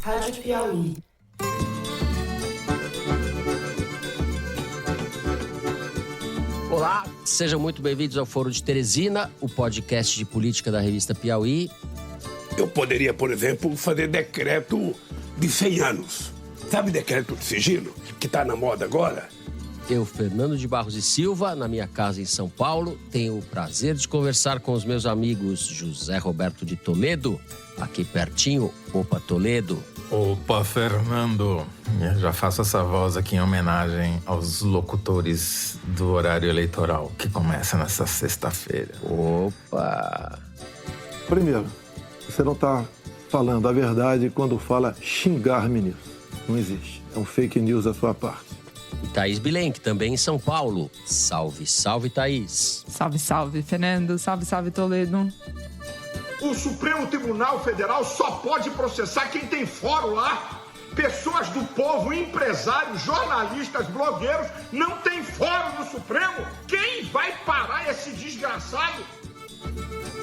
Rádio Piauí. Olá, sejam muito bem-vindos ao Foro de Teresina, o podcast de política da revista Piauí. Eu poderia, por exemplo, fazer decreto de 100 anos. Sabe decreto de sigilo, que está na moda agora? Eu, Fernando de Barros e Silva, na minha casa em São Paulo, tenho o prazer de conversar com os meus amigos José Roberto de Toledo, aqui pertinho, Opa Toledo. Opa, Fernando. Eu já faço essa voz aqui em homenagem aos locutores do horário eleitoral, que começa nessa sexta-feira. Opa! Primeiro, você não está falando a verdade quando fala xingar ministro. Não existe. É um fake news da sua parte. E Thaís Bilenque, também em São Paulo. Salve, salve, Thaís. Salve, salve, Fernando. Salve, salve, Toledo. O Supremo Tribunal Federal só pode processar quem tem fórum lá. Pessoas do povo, empresários, jornalistas, blogueiros, não tem fórum no Supremo. Quem vai parar esse desgraçado?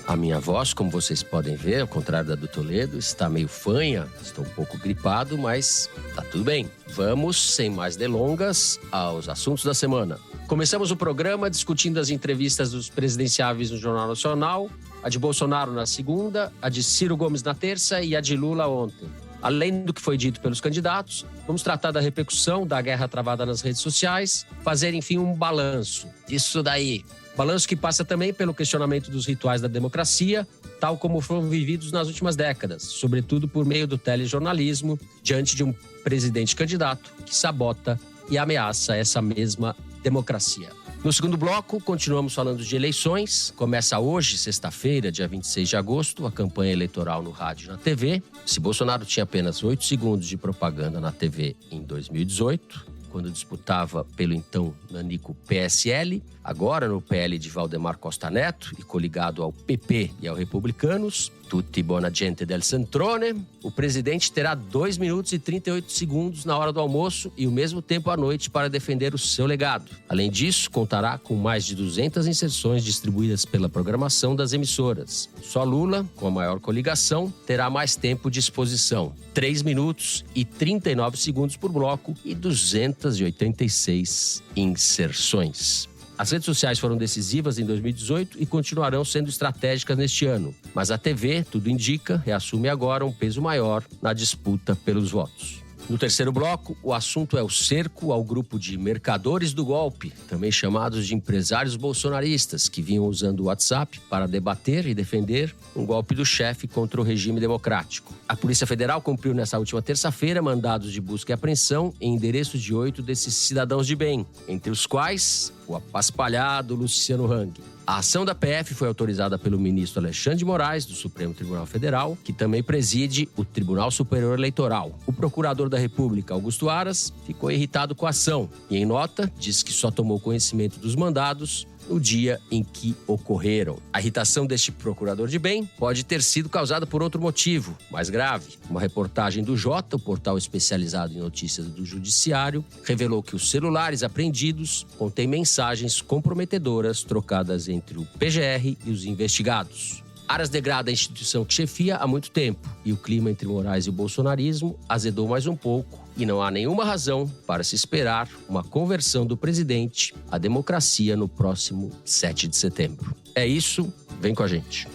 A minha voz, como vocês podem ver, ao contrário da do Toledo, está meio fanha. Estou um pouco gripado, mas tá tudo bem. Vamos, sem mais delongas, aos assuntos da semana. Começamos o programa discutindo as entrevistas dos presidenciáveis no Jornal Nacional, a de Bolsonaro na segunda, a de Ciro Gomes na terça e a de Lula ontem. Além do que foi dito pelos candidatos, vamos tratar da repercussão da guerra travada nas redes sociais, fazer, enfim, um balanço disso daí. Balanço que passa também pelo questionamento dos rituais da democracia, tal como foram vividos nas últimas décadas, sobretudo por meio do telejornalismo, diante de um presidente candidato que sabota e ameaça essa mesma democracia. No segundo bloco, continuamos falando de eleições. Começa hoje, sexta-feira, dia 26 de agosto, a campanha eleitoral no rádio e na TV. Se Bolsonaro tinha apenas 8 segundos de propaganda na TV em 2018... quando disputava pelo então nanico PSL, agora no PL de Valdemar Costa Neto e coligado ao PP e aos republicanos, tutti buona gente del centrone, o presidente terá 2 minutos e 38 segundos na hora do almoço e o mesmo tempo à noite para defender o seu legado. Além disso, contará com mais de 200 inserções distribuídas pela programação das emissoras. Só Lula, com a maior coligação, terá mais tempo de exposição. 3 minutos e 39 segundos por bloco e 286 inserções. As redes sociais foram decisivas em 2018 e continuarão sendo estratégicas neste ano. Mas a TV, tudo indica, reassume agora um peso maior na disputa pelos votos. No terceiro bloco, o assunto é o cerco ao grupo de mercadores do golpe, também chamados de empresários bolsonaristas, que vinham usando o WhatsApp para debater e defender um golpe do chefe contra o regime democrático. A Polícia Federal cumpriu nessa última terça-feira mandados de busca e apreensão em endereço de 8 desses cidadãos de bem, entre os quais o apaspalhado Luciano Hang. A ação da PF foi autorizada pelo ministro Alexandre de Moraes, do Supremo Tribunal Federal, que também preside o Tribunal Superior Eleitoral. O procurador da República, Augusto Aras, ficou irritado com a ação e, em nota, disse que só tomou conhecimento dos mandados no dia em que ocorreram. A irritação deste procurador de bem pode ter sido causada por outro motivo, mais grave. Uma reportagem do Jota, o portal especializado em notícias do Judiciário, revelou que os celulares apreendidos contêm mensagens comprometedoras trocadas entre o PGR e os investigados. Aras degrada a instituição que chefia há muito tempo e o clima entre Moraes e o bolsonarismo azedou mais um pouco e não há nenhuma razão para se esperar uma conversão do presidente à democracia no próximo 7 de setembro. É isso, vem com a gente.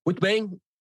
Muito bem,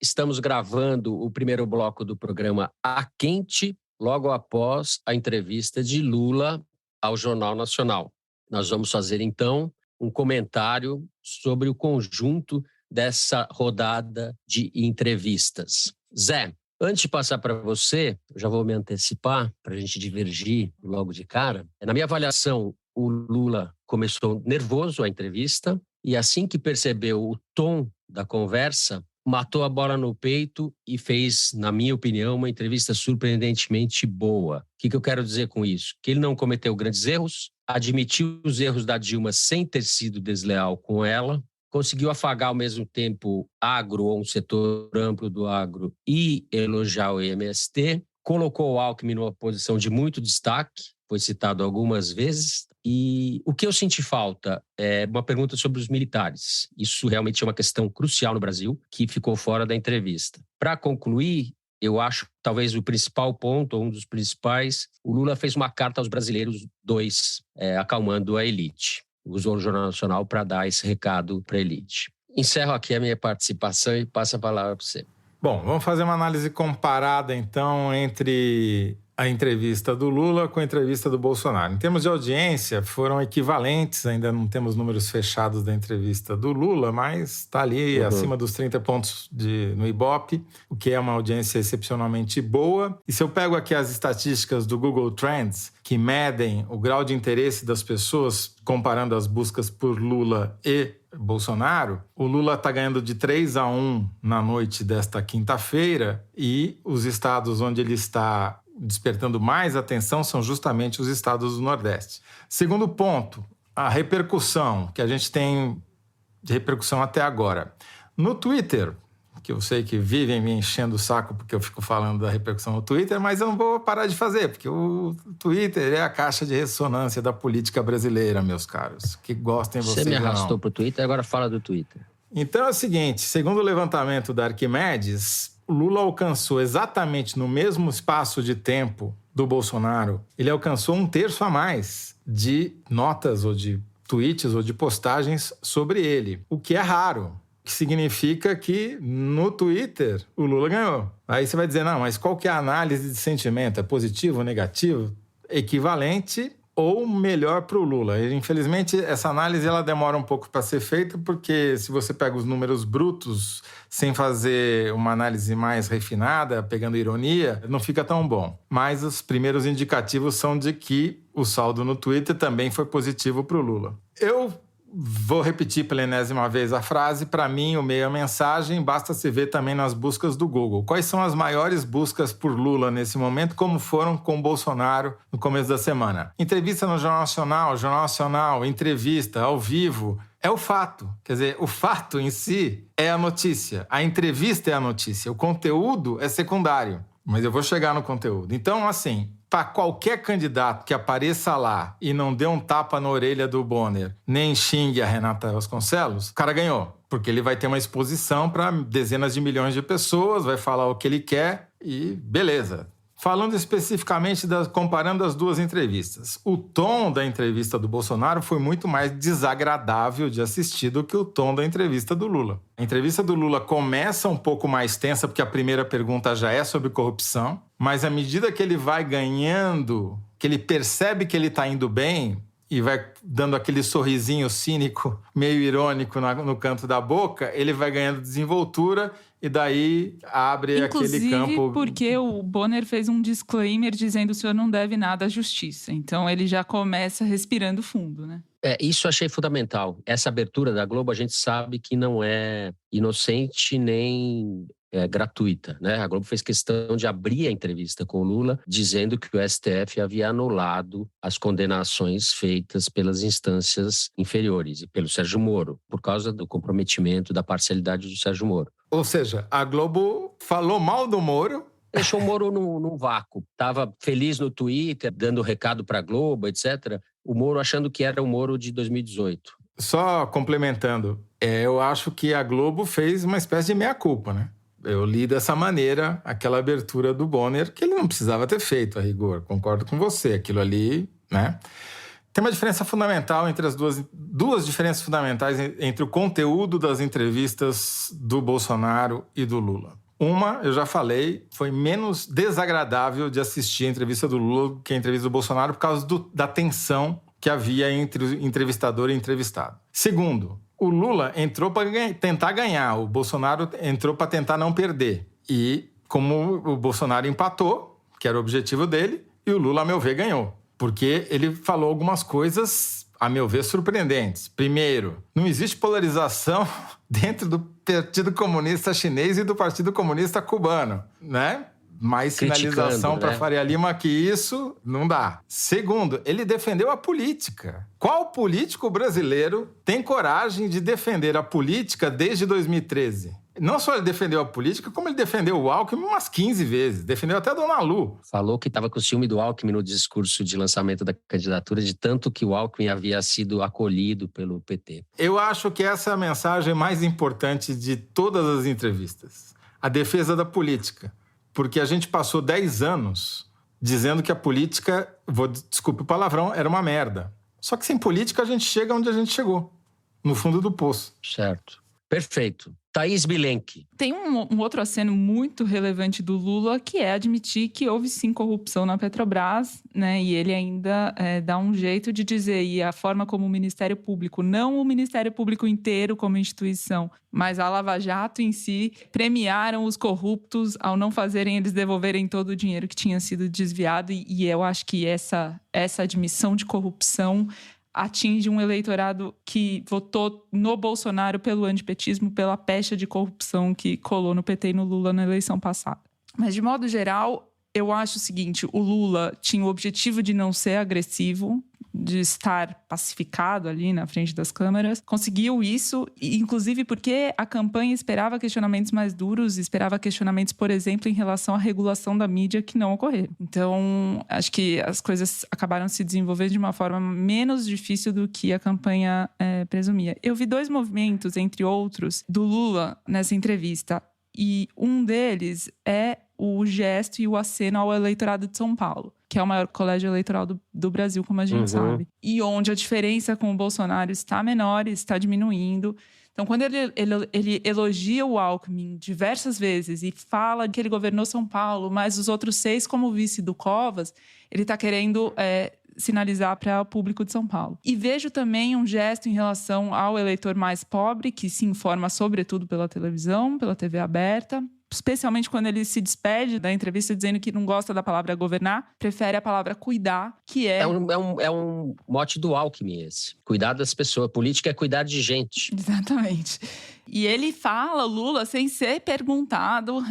estamos gravando o primeiro bloco do programa A Quente, logo após a entrevista de Lula ao Jornal Nacional. Nós vamos fazer, então, um comentário sobre o conjunto dessa rodada de entrevistas. Zé, antes de passar para você, eu já vou me antecipar para a gente divergir logo de cara. Na minha avaliação, o Lula começou nervoso a entrevista e assim que percebeu o tom da conversa, matou a bola no peito e fez, na minha opinião, uma entrevista surpreendentemente boa. O que eu quero dizer com isso? Que ele não cometeu grandes erros, admitiu os erros da Dilma sem ter sido desleal com ela, conseguiu afagar ao mesmo tempo agro ou um setor amplo do agro e elogiar o MST, colocou o Alckmin numa posição de muito destaque, foi citado algumas vezes, E o que eu senti falta é uma pergunta sobre os militares. Isso realmente é uma questão crucial no Brasil, que ficou fora da entrevista. Para concluir, eu acho que talvez o principal ponto, ou um dos principais, o Lula fez uma carta aos brasileiros, acalmando a elite. Usou o Jornal Nacional para dar esse recado para a elite. Encerro aqui a minha participação e passo a palavra para você. Bom, vamos fazer uma análise comparada, então, entre a entrevista do Lula com a entrevista do Bolsonaro. Em termos de audiência, foram equivalentes, ainda não temos números fechados da entrevista do Lula, mas está ali acima dos 30 pontos no Ibope, o que é uma audiência excepcionalmente boa. E se eu pego aqui as estatísticas do Google Trends, que medem o grau de interesse das pessoas comparando as buscas por Lula e Bolsonaro, o Lula está ganhando de 3-1 na noite desta quinta-feira e os estados onde ele está despertando mais atenção são justamente os estados do Nordeste. Segundo ponto, a repercussão que a gente tem de repercussão até agora. No Twitter, que eu sei que vivem me enchendo o saco porque eu fico falando da repercussão no Twitter, mas eu não vou parar de fazer, porque o Twitter é a caixa de ressonância da política brasileira, meus caros. Que gostem vocês ou não. Você me arrastou para o Twitter, agora fala do Twitter. Então é o seguinte, segundo o levantamento da Arquimedes, o Lula alcançou exatamente no mesmo espaço de tempo do Bolsonaro, ele alcançou 1/3 a mais de notas ou de tweets ou de postagens sobre ele, o que é raro. Que significa que no Twitter o Lula ganhou. Aí você vai dizer, não, mas qual que é a análise de sentimento? É positivo ou negativo? Equivalente ou melhor para o Lula? E, infelizmente, essa análise ela demora um pouco para ser feita, porque se você pega os números brutos sem fazer uma análise mais refinada, pegando ironia, não fica tão bom. Mas os primeiros indicativos são de que o saldo no Twitter também foi positivo para o Lula. Eu vou repetir pela enésima vez a frase. Para mim, o meio é mensagem, basta se ver também nas buscas do Google. Quais são as maiores buscas por Lula nesse momento, como foram com Bolsonaro no começo da semana? Entrevista no Jornal Nacional, entrevista ao vivo. É o fato. Quer dizer, o fato em si é a notícia. A entrevista é a notícia. O conteúdo é secundário. Mas eu vou chegar no conteúdo. Então, assim, para qualquer candidato que apareça lá e não dê um tapa na orelha do Bonner, nem xingue a Renata Vasconcelos, o cara ganhou. Porque ele vai ter uma exposição para dezenas de milhões de pessoas, vai falar o que ele quer e beleza. Falando especificamente, comparando as duas entrevistas, o tom da entrevista do Bolsonaro foi muito mais desagradável de assistir do que o tom da entrevista do Lula. A entrevista do Lula começa um pouco mais tensa, porque a primeira pergunta já é sobre corrupção, mas à medida que ele vai ganhando, que ele percebe que ele está indo bem e vai dando aquele sorrisinho cínico, meio irônico no canto da boca, ele vai ganhando desenvoltura e daí abre aquele campo... Inclusive porque o Bonner fez um disclaimer dizendo que o senhor não deve nada à justiça. Então ele já começa respirando fundo, né? Isso eu achei fundamental. Essa abertura da Globo a gente sabe que não é inocente nem gratuita, né? A Globo fez questão de abrir a entrevista com o Lula dizendo que o STF havia anulado as condenações feitas pelas instâncias inferiores e pelo Sérgio Moro, por causa do comprometimento da parcialidade do Sérgio Moro. Ou seja, a Globo falou mal do Moro. Deixou o Moro num vácuo. Estava feliz no Twitter, dando recado para a Globo, etc. O Moro achando que era o Moro de 2018. Só complementando, eu acho que a Globo fez uma espécie de meia-culpa, né? Eu li dessa maneira aquela abertura do Bonner, que ele não precisava ter feito, a rigor. Concordo com você, aquilo ali, né? Tem uma diferença fundamental entre as duas diferenças fundamentais entre o conteúdo das entrevistas do Bolsonaro e do Lula. Uma, eu já falei, foi menos desagradável de assistir a entrevista do Lula que a entrevista do Bolsonaro por causa da tensão que havia entre o entrevistador e o entrevistado. Segundo, o Lula entrou para tentar ganhar, o Bolsonaro entrou para tentar não perder. E como o Bolsonaro empatou, que era o objetivo dele, e o Lula, a meu ver, ganhou. Porque ele falou algumas coisas, a meu ver, surpreendentes. Primeiro, não existe polarização dentro do Partido Comunista Chinês e do Partido Comunista Cubano, né? Mais sinalização para Faria Lima que isso não dá. Segundo, ele defendeu a política. Qual político brasileiro tem coragem de defender a política desde 2013? Não só ele defendeu a política, como ele defendeu o Alckmin umas 15 vezes. Defendeu até a Dona Lu. Falou que estava com ciúme do Alckmin no discurso de lançamento da candidatura, de tanto que o Alckmin havia sido acolhido pelo PT. Eu acho que essa é a mensagem mais importante de todas as entrevistas. A defesa da política. Porque a gente passou 10 anos dizendo que a política, desculpe o palavrão, era uma merda. Só que sem política a gente chega onde a gente chegou, no fundo do poço. Certo. Perfeito. Thaís Bilenque. Tem um outro aceno muito relevante do Lula, que é admitir que houve sim corrupção na Petrobras, né? E ele ainda dá um jeito de dizer, e a forma como o Ministério Público, não o Ministério Público inteiro como instituição, mas a Lava Jato em si, premiaram os corruptos ao não fazerem eles devolverem todo o dinheiro que tinha sido desviado. E eu acho que essa admissão de corrupção atinge um eleitorado que votou no Bolsonaro pelo antipetismo, pela pecha de corrupção que colou no PT e no Lula na eleição passada. Mas, de modo geral, eu acho o seguinte, o Lula tinha o objetivo de não ser agressivo, de estar pacificado ali na frente das câmeras. Conseguiu isso, inclusive porque a campanha esperava questionamentos mais duros, esperava questionamentos, por exemplo, em relação à regulação da mídia, que não ocorreram. Então, acho que as coisas acabaram se desenvolvendo de uma forma menos difícil do que a campanha presumia. Eu vi 2 movimentos, entre outros, do Lula nessa entrevista, e um deles é o gesto e o aceno ao eleitorado de São Paulo, que é o maior colégio eleitoral do Brasil, como a gente sabe. E onde a diferença com o Bolsonaro está menor, está diminuindo. Então, quando ele elogia o Alckmin diversas vezes e fala que ele governou São Paulo, mas os outros 6 como vice do Covas, ele está querendo sinalizar para o público de São Paulo. E vejo também um gesto em relação ao eleitor mais pobre, que se informa sobretudo pela televisão, pela TV aberta, especialmente quando ele se despede da entrevista dizendo que não gosta da palavra governar, prefere a palavra cuidar, que é... É um mote do Alckmin esse. Cuidar das pessoas. Política é cuidar de gente. Exatamente. E ele fala, Lula, sem ser perguntado,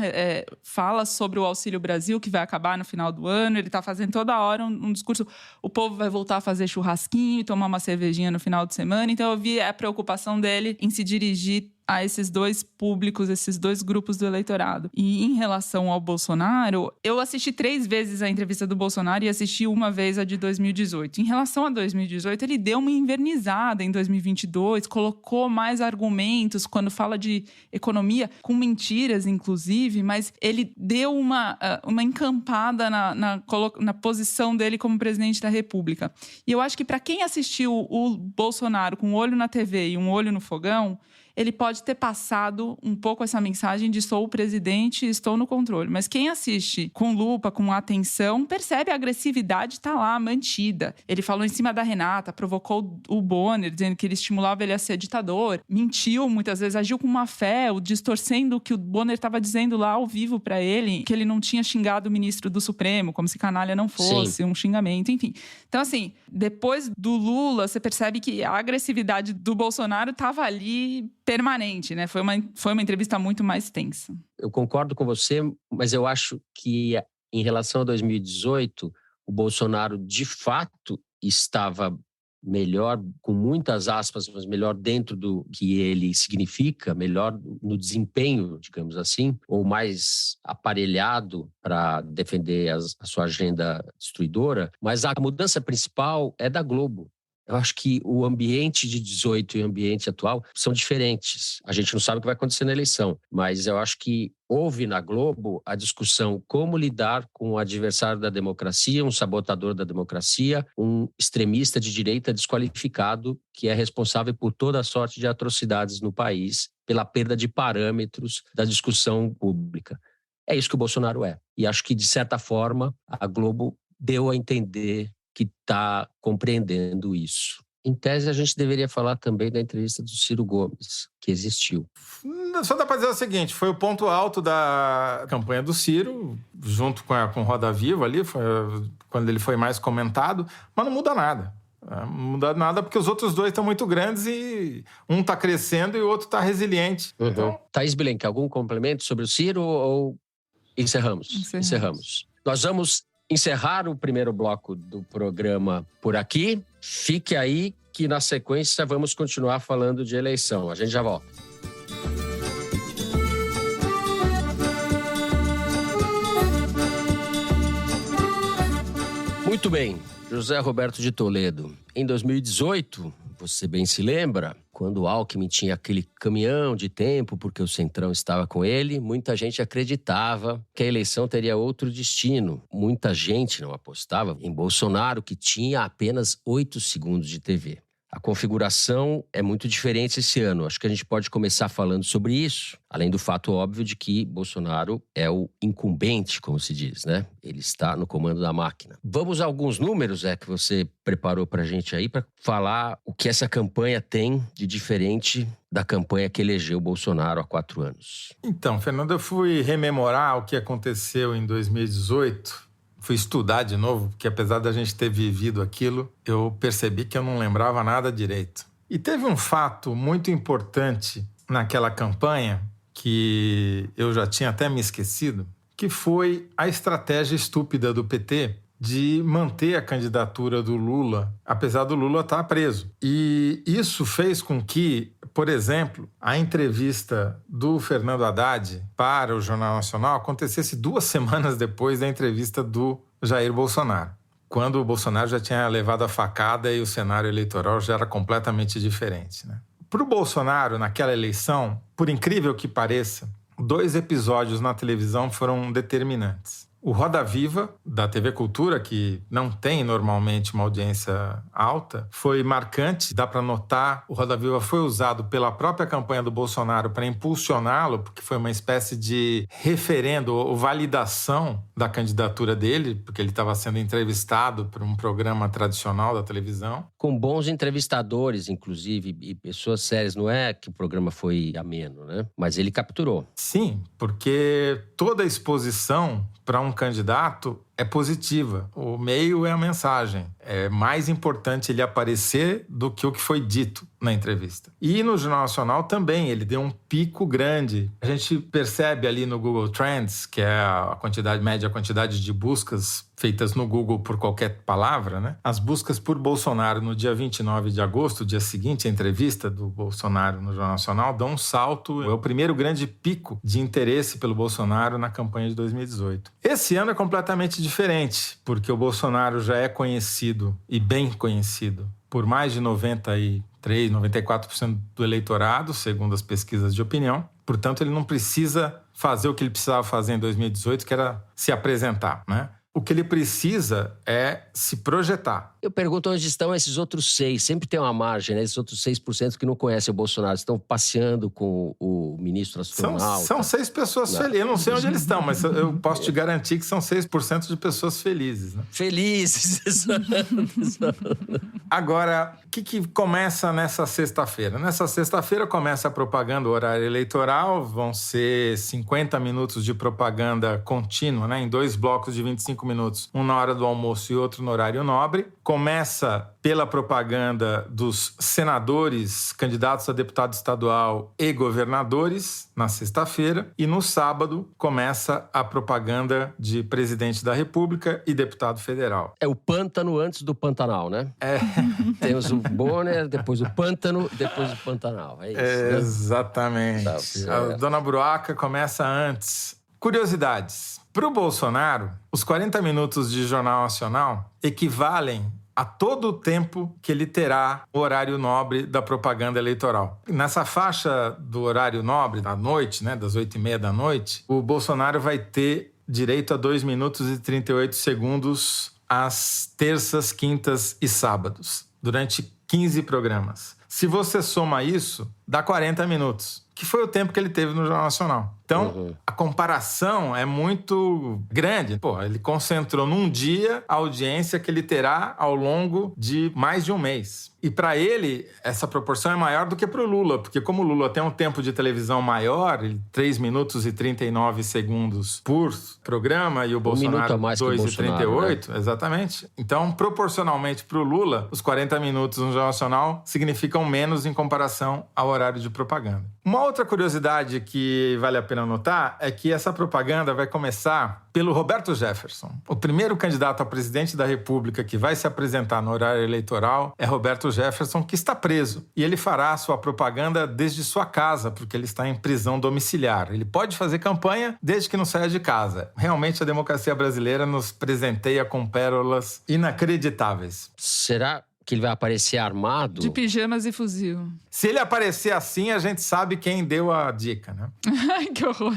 fala sobre o Auxílio Brasil, que vai acabar no final do ano. Ele está fazendo toda hora um discurso. O povo vai voltar a fazer churrasquinho e tomar uma cervejinha no final de semana. Então eu vi a preocupação dele em se dirigir a esses 2 públicos, esses 2 grupos do eleitorado. E em relação ao Bolsonaro, eu assisti 3 vezes a entrevista do Bolsonaro e assisti uma vez a de 2018. Em relação a 2018, ele deu uma invernizada em 2022, colocou mais argumentos quando fala de economia, com mentiras, inclusive, mas ele deu uma encampada na posição dele como presidente da República. E eu acho que para quem assistiu o Bolsonaro com um olho na TV e um olho no fogão, ele pode ter passado um pouco essa mensagem de sou o presidente e estou no controle. Mas quem assiste com lupa, com atenção, percebe a agressividade está lá, mantida. Ele falou em cima da Renata, provocou o Bonner, dizendo que ele estimulava ele a ser ditador. Mentiu muitas vezes, agiu com má fé, distorcendo o que o Bonner estava dizendo lá ao vivo para ele, que ele não tinha xingado o ministro do Supremo, como se canalha não fosse um xingamento, enfim. Então, assim, depois do Lula, você percebe que a agressividade do Bolsonaro estava ali permanente, né? Foi uma entrevista muito mais tensa. Eu concordo com você, mas eu acho que em relação a 2018, o Bolsonaro de fato estava melhor, com muitas aspas, mas melhor dentro do que ele significa, melhor no desempenho, digamos assim, ou mais aparelhado para defender a sua agenda destruidora. Mas a mudança principal é da Globo. Eu acho que o ambiente de 18 e o ambiente atual são diferentes. A gente não sabe o que vai acontecer na eleição, mas eu acho que houve na Globo a discussão como lidar com o adversário da democracia, um sabotador da democracia, um extremista de direita desqualificado que é responsável por toda a sorte de atrocidades no país, pela perda de parâmetros da discussão pública. É isso que o Bolsonaro é. E acho que, de certa forma, a Globo deu a entender que está compreendendo isso. Em tese, a gente deveria falar também da entrevista do Ciro Gomes, que existiu. Só dá para dizer o seguinte, foi o ponto alto da campanha do Ciro, junto com Roda Viva ali, foi quando ele foi mais comentado, mas não muda nada. Não muda nada porque os outros 2 estão muito grandes e um está crescendo e o outro está resiliente. Uhum. Então... Thaís Bilenque, algum complemento sobre o Ciro ou encerramos? Encerramos. Nós vamos encerrar o primeiro bloco do programa por aqui. Fique aí que na sequência vamos continuar falando de eleição. A gente já volta. Muito bem, José Roberto de Toledo. Em 2018, você bem se lembra, quando o Alckmin tinha aquele caminhão de tempo porque o Centrão estava com ele, muita gente acreditava que a eleição teria outro destino. Muita gente não apostava em Bolsonaro, que tinha apenas 8 segundos de TV. A configuração é muito diferente esse ano. Acho que a gente pode começar falando sobre isso, além do fato óbvio de que Bolsonaro é o incumbente, como se diz, né? Ele está no comando da máquina. Vamos a alguns números, que você preparou pra gente aí, para falar o que essa campanha tem de diferente da campanha que elegeu o Bolsonaro há 4 anos. Então, Fernando, eu fui rememorar o que aconteceu em 2018. Fui estudar de novo, porque apesar da gente ter vivido aquilo, eu percebi que eu não lembrava nada direito. E teve um fato muito importante naquela campanha, que eu já tinha até me esquecido, que foi a estratégia estúpida do PT de manter a candidatura do Lula, apesar do Lula estar preso. E isso fez com que, por exemplo, a entrevista do Fernando Haddad para o Jornal Nacional acontecesse 2 semanas depois da entrevista do Jair Bolsonaro, quando o Bolsonaro já tinha levado a facada e o cenário eleitoral já era completamente diferente, né? Para o Bolsonaro, naquela eleição, por incrível que pareça, 2 episódios na televisão foram determinantes. O Roda Viva, da TV Cultura, que não tem normalmente uma audiência alta, foi marcante, dá para notar. O Roda Viva foi usado pela própria campanha do Bolsonaro para impulsioná-lo, porque foi uma espécie de referendo ou validação da candidatura dele, porque ele estava sendo entrevistado por um programa tradicional da televisão. Com bons entrevistadores, inclusive, e pessoas sérias. Não é que o programa foi ameno, né? Mas ele capturou. Sim, porque toda a exposição para um candidato é positiva. O meio é a mensagem. É mais importante ele aparecer do que o que foi dito na entrevista. E no Jornal Nacional também, ele deu um pico grande. A gente percebe ali no Google Trends, que é a média quantidade de buscas feitas no Google por qualquer palavra, né? As buscas por Bolsonaro no dia 29 de agosto, dia seguinte à entrevista do Bolsonaro no Jornal Nacional, dão um salto. É o primeiro grande pico de interesse pelo Bolsonaro na campanha de 2018. Esse ano é completamente diferente, porque o Bolsonaro já é conhecido e bem conhecido por mais de 94% do eleitorado, segundo as pesquisas de opinião. Portanto, ele não precisa fazer o que ele precisava fazer em 2018, que era se apresentar, né? O que ele precisa é se projetar. Eu pergunto onde estão esses outros 6%. Sempre tem uma margem, né? Esses outros 6% que não conhecem o Bolsonaro. Estão passeando com o ministro astronauta. São 6 pessoas felizes. Eu não sei onde eles estão, mas eu posso te garantir que são 6% de pessoas felizes, né? Felizes. Agora, o que começa nessa sexta-feira? Nessa sexta-feira começa a propaganda, o horário eleitoral. Vão ser 50 minutos de propaganda contínua, né? Em 2 blocos de 25 minutos. Um na hora do almoço e outro no horário nobre. Começa pela propaganda dos senadores, candidatos a deputado estadual e governadores, na sexta-feira. E no sábado começa a propaganda de presidente da República e deputado federal. É o pântano antes do Pantanal, né? É. Temos o Bonner, depois o pântano, depois o Pantanal. É isso, né? Exatamente. Tá, a Dona Bruaca começa antes. Curiosidades. Para o Bolsonaro, os 40 minutos de Jornal Nacional equivalem a todo o tempo que ele terá o horário nobre da propaganda eleitoral. Nessa faixa do horário nobre, da noite, né, das 8h30 da noite, o Bolsonaro vai ter direito a 2 minutos e 38 segundos às terças, quintas e sábados, durante 15 programas. Se você soma isso, dá 40 minutos, que foi o tempo que ele teve no Jornal Nacional. Então, a comparação é muito grande. Pô, ele concentrou num dia a audiência que ele terá ao longo de mais de um mês. E para ele, essa proporção é maior do que para o Lula, porque como o Lula tem um tempo de televisão maior, 3 minutos e 39 segundos por programa, e o Bolsonaro 2,38, né? Exatamente. Então, proporcionalmente para o Lula, os 40 minutos no Jornal Nacional significam menos em comparação ao horário horário de propaganda. Uma outra curiosidade que vale a pena notar é que essa propaganda vai começar pelo Roberto Jefferson. O primeiro candidato a presidente da República que vai se apresentar no horário eleitoral é Roberto Jefferson, que está preso. E ele fará a sua propaganda desde sua casa, porque ele está em prisão domiciliar. Ele pode fazer campanha desde que não saia de casa. Realmente a democracia brasileira nos presenteia com pérolas inacreditáveis. Será que ele vai aparecer armado? De pijamas e fuzil. Se ele aparecer assim, a gente sabe quem deu a dica, né? Ai, que horror.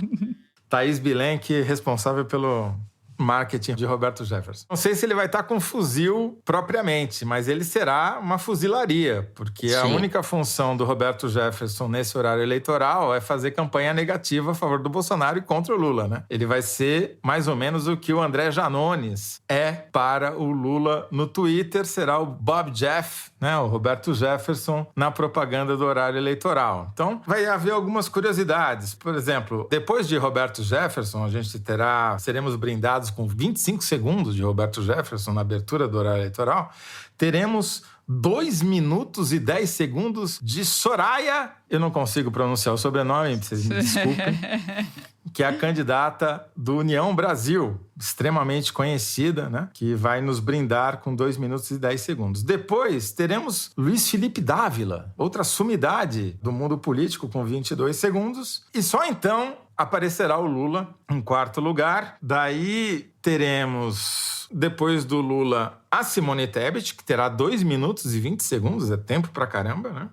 Thaís Bilenque, responsável pelo marketing de Roberto Jefferson. Não sei se ele vai estar com fuzil propriamente, mas ele será uma fuzilaria, porque a única função do Roberto Jefferson nesse horário eleitoral é fazer campanha negativa a favor do Bolsonaro e contra o Lula, né? Ele vai ser mais ou menos o que o André Janones é para o Lula no Twitter, será o Bob Jeff, né? O Roberto Jefferson na propaganda do horário eleitoral. Então, vai haver algumas curiosidades. Por exemplo, depois de Roberto Jefferson, a gente seremos brindados com 25 segundos de Roberto Jefferson na abertura do horário eleitoral, teremos 2 minutos e 10 segundos de Soraya, eu não consigo pronunciar o sobrenome, vocês me desculpem, que é a candidata do União Brasil, extremamente conhecida, né? Que vai nos brindar com 2 minutos e 10 segundos. Depois, teremos Luiz Felipe Dávila, outra sumidade do mundo político, com 22 segundos. E só então aparecerá o Lula em quarto lugar. Daí teremos, depois do Lula, a Simone Tebet, que terá 2 minutos e 20 segundos, é tempo pra caramba, né?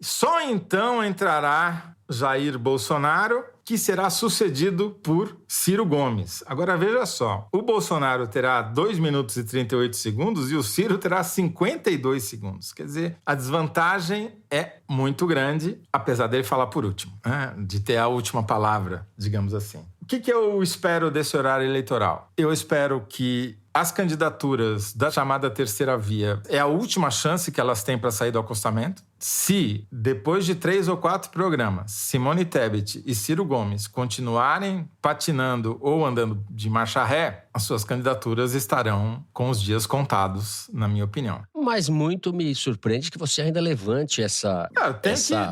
Só então entrará Jair Bolsonaro, que será sucedido por Ciro Gomes. Agora veja só, o Bolsonaro terá 2 minutos e 38 segundos e o Ciro terá 52 segundos. Quer dizer, a desvantagem é muito grande, apesar dele falar por último, né? De ter a última palavra, digamos assim. O que eu espero desse horário eleitoral? Eu espero que as candidaturas da chamada terceira via é a última chance que elas têm para sair do acostamento. Se, depois de 3 ou 4 programas, Simone Tebet e Ciro Gomes continuarem patinando ou andando de marcha ré, as suas candidaturas estarão com os dias contados, na minha opinião. Mas muito me surpreende que você ainda levante essa...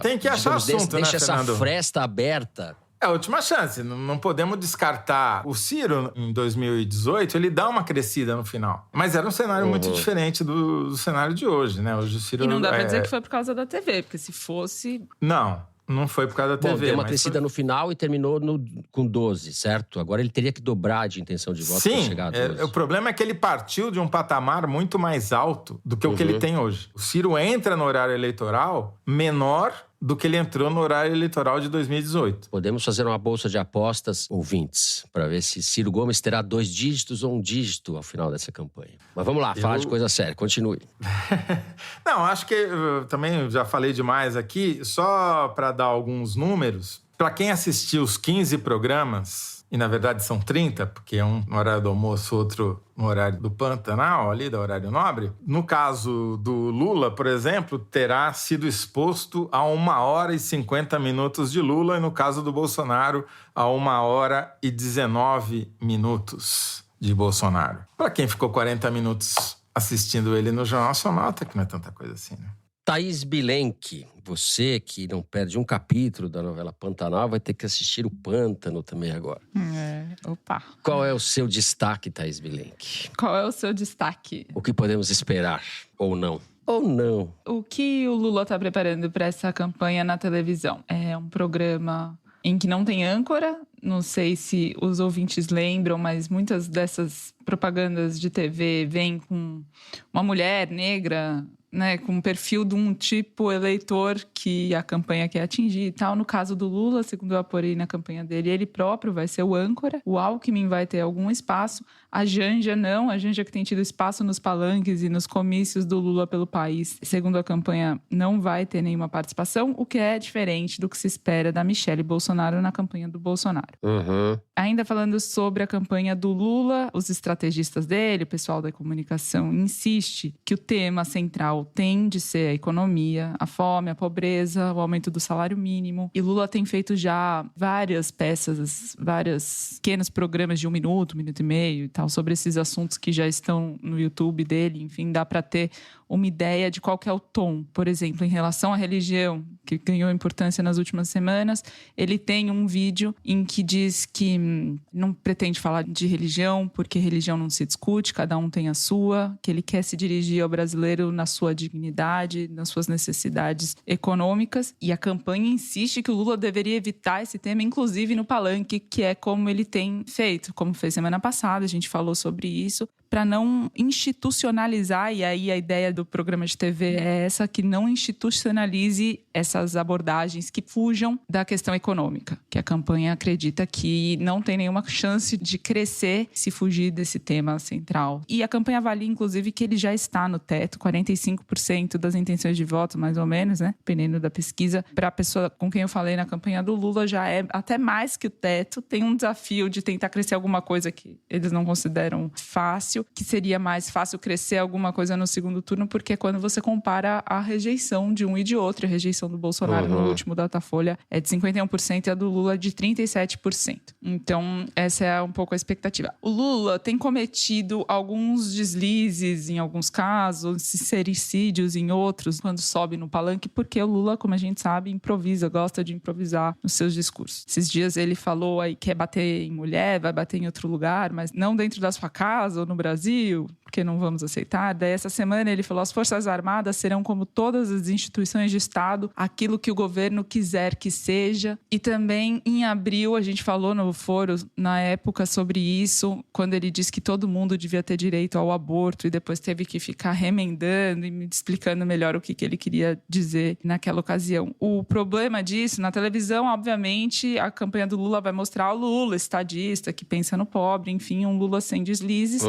Tem que achar assunto, deixa essa Fernando? fresta aberta. É a última chance, não podemos descartar. O Ciro, em 2018, ele dá uma crescida no final. Mas era um cenário muito diferente do cenário de hoje, né? Hoje o Ciro... E não dá pra dizer que foi por causa da TV, porque se fosse... Não foi por causa da TV. Deu uma crescida no final e terminou com 12, certo? Agora ele teria que dobrar de intenção de voto para chegar a 12. O problema é que ele partiu de um patamar muito mais alto do que o que ele tem hoje. O Ciro entra no horário eleitoral menor do que ele entrou no horário eleitoral de 2018. Podemos fazer uma bolsa de apostas, ouvintes, para ver se Ciro Gomes terá 2 dígitos ou 1 dígito ao final dessa campanha. Mas vamos lá, falar de coisa séria, continue. Não, acho que eu também já falei demais aqui, só para dar alguns números. Para quem assistiu os 15 programas, e na verdade são 30, porque é um no horário do almoço, outro no horário do Pantanal, ali, do horário nobre. No caso do Lula, por exemplo, terá sido exposto a 1 hora e 50 minutos de Lula, e no caso do Bolsonaro, a 1 hora e 19 minutos de Bolsonaro. Para quem ficou 40 minutos assistindo ele no Jornal Nacional, até que não é tanta coisa assim, né? Thaís Bilenque, você que não perde um capítulo da novela Pantanal, vai ter que assistir o Pântano também agora. Opa. Qual é o seu destaque, Thaís Bilenque? Qual é o seu destaque? O que podemos esperar, ou não? Ou não? O que o Lula está preparando para essa campanha na televisão? É um programa em que não tem âncora. Não sei se os ouvintes lembram, mas muitas dessas propagandas de TV vêm com uma mulher negra, né, com um perfil de um tipo eleitor que a campanha quer atingir e tal. No caso do Lula, segundo eu apurei na campanha dele, ele próprio vai ser o âncora. O Alckmin vai ter algum espaço. A Janja não. A Janja que tem tido espaço nos palanques e nos comícios do Lula pelo país, segundo a campanha, não vai ter nenhuma participação, o que é diferente do que se espera da Michelle Bolsonaro na campanha do Bolsonaro. Ainda falando sobre a campanha do Lula, os estrategistas dele, o pessoal da comunicação, insiste que o tema central central tem de ser a economia, a fome, a pobreza, o aumento do salário mínimo. E Lula tem feito já várias peças, vários pequenos programas de 1 minuto, 1 minuto e meio e tal, sobre esses assuntos que já estão no YouTube dele. Enfim, dá para ter uma ideia de qual que é o tom. Por exemplo, em relação à religião, que ganhou importância nas últimas semanas, ele tem um vídeo em que diz que não pretende falar de religião, porque religião não se discute, cada um tem a sua, que ele quer se dirigir ao brasileiro na sua dignidade, nas suas necessidades econômicas. E a campanha insiste que o Lula deveria evitar esse tema, inclusive no palanque, que é como ele tem feito, como fez semana passada, a gente falou sobre isso, para não institucionalizar, e aí a ideia do programa de TV é essa, que não institucionalize essas abordagens que fujam da questão econômica, que a campanha acredita que não tem nenhuma chance de crescer se fugir desse tema central. E a campanha avalia, inclusive, que ele já está no teto, 45% das intenções de voto, mais ou menos, né? Dependendo da pesquisa. Para a pessoa com quem eu falei na campanha do Lula, já é até mais que o teto. Tem um desafio de tentar crescer alguma coisa que eles não consideram fácil, que seria mais fácil crescer alguma coisa no segundo turno, porque é quando você compara a rejeição de um e de outro. A rejeição do Bolsonaro no último Datafolha é de 51% e a do Lula de 37%. Então, essa é um pouco a expectativa. O Lula tem cometido alguns deslizes em alguns casos, sincericídios em outros, quando sobe no palanque, porque o Lula, como a gente sabe, improvisa, gosta de improvisar nos seus discursos. Esses dias ele falou aí que quer bater em mulher, vai bater em outro lugar, mas não dentro da sua casa ou no Brasil, porque não vamos aceitar. Daí essa semana ele falou: as Forças Armadas serão, como todas as instituições de Estado, aquilo que o governo quiser que seja. E também em abril a gente falou no foro, na época, sobre isso, quando ele disse que todo mundo devia ter direito ao aborto, e depois teve que ficar remendando e me explicando melhor o que ele queria dizer naquela ocasião. O problema disso, na televisão, obviamente, a campanha do Lula vai mostrar o Lula estadista, que pensa no pobre, enfim, um Lula sem deslizes.